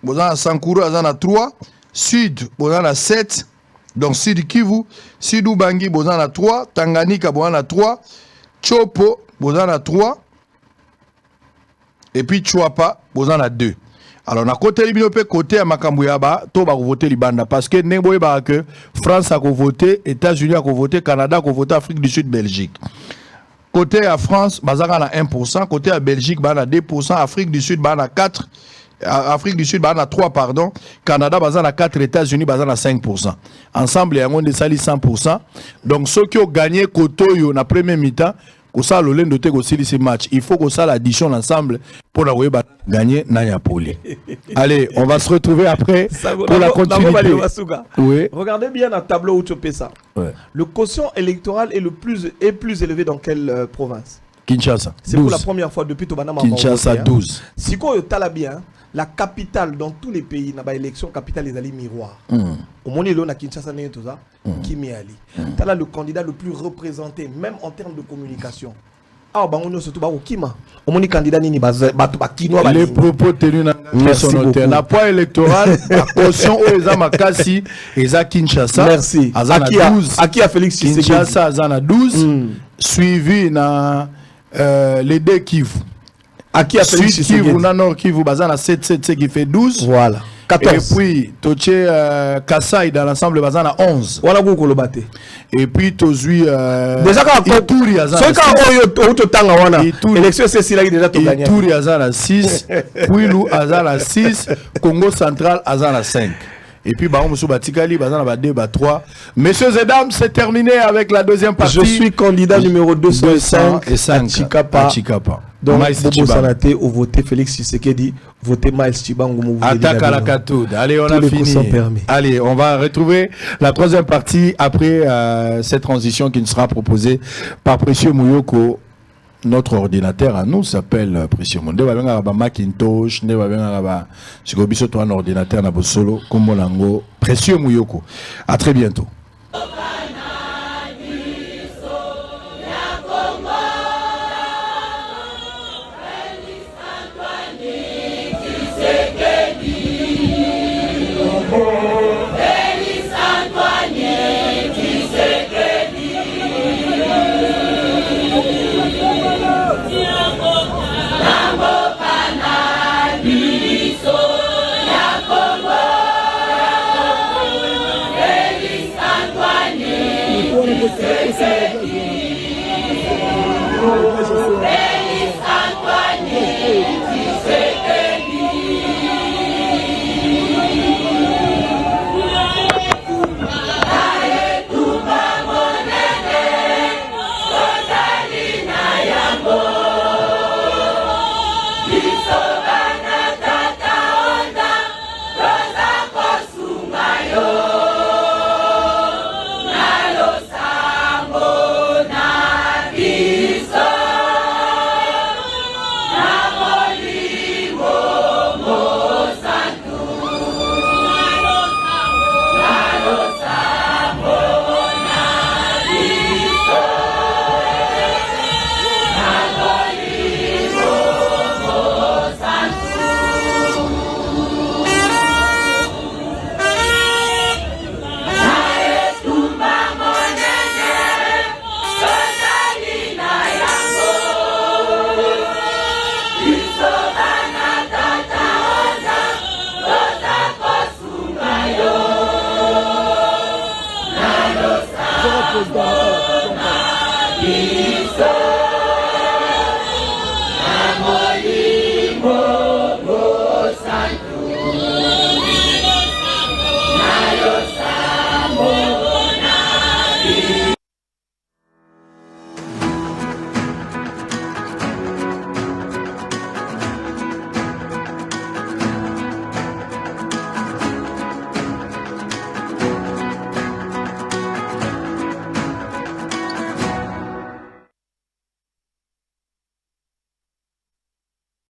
Bozana Sankuru azana 3, Sud Bozana 7, donc Sud Kivu, Sidoubangi Bozana 3, Tanganyika Bozana 3, Chopo Bozana 3, et puis Chouapa Bozana 2. Alors, na côté libinope, côté à Makambuyaba, to ba voter Libanda, parce que Neboye ba que France a voté, États-Unis a voté, Canada a voté, Afrique du Sud, Belgique. Côté à France, bazaka na 1%, côté à Belgique, ba na 2%, Afrique du Sud, ba na 4%. Afrique du Sud, bah, on a 3, pardon. Canada, bah, on a 4. États-Unis, bah, on a 5%. Ensemble, il y a un de sali 100%. Donc, ceux qui ont gagné Kotoyo dans la première mi-temps, ça le lendemain de ce match, il faut que ça l'addition ensemble pour la gagner Nayapoli. Allez, on va se retrouver après pour la continuité. Oui. Regardez bien le tableau où tu fais ça. Ouais. Le quotient électoral est plus élevé dans quelle province? Kinshasa. C'est pour la première fois depuis Tobanama. Kinshasa 12. Si on tala bien, la capitale dans tous les pays, dans l'élection capitale les alliés miroir. Au moment où on a Kinshasa n'est tout ça, Kimi Ali. Tala le candidat le plus représenté, même en termes de communication. Ah, bah on est surtout au Kima. Au moment où candidat n'est pas Kinois. Les propos tenus dans son hôtel. La poids électorale, la caution aux Ezamakasi, Eza Kinshasa. Merci. À qui a Félix Tshisekedi? Kinshasa, Azana 12, suivi na les deux Kivu. À qui a Félix Tshisekedi? Kivu, Nord Kivu, Bazana 7 qui fait 12. Voilà. 14. Et puis, Toché Kassai dans l'ensemble, Bazana 11. Voilà beaucoup le batté. Et puis, Tozui. Déjà, quand Ituri, Azana. L'élection, c'est si là, il déjà tout gagné. Ituri, Azana 6. Kwilu, Azana 6. Congo central, Azana 5. Et puis, bah, on se batikali, bah, on a 2, 3. Messieurs et dames, c'est terminé avec la deuxième partie. Je suis candidat numéro 205 à Chikapa. Donc, Bobo Sanate, ou votez Félix Tshisekedi, votez Miles Chibango. Attaque à la catoude. Allez, on a fini. Allez, on va retrouver la troisième partie après cette transition qui nous sera proposée par Précieux Mouyoko. Notre ordinateur à nous s'appelle Précieux Mouyoko. Nous avons Macintosh, nous avons un ordinateur à Solo, comme Précieux Mouyoko. À très bientôt.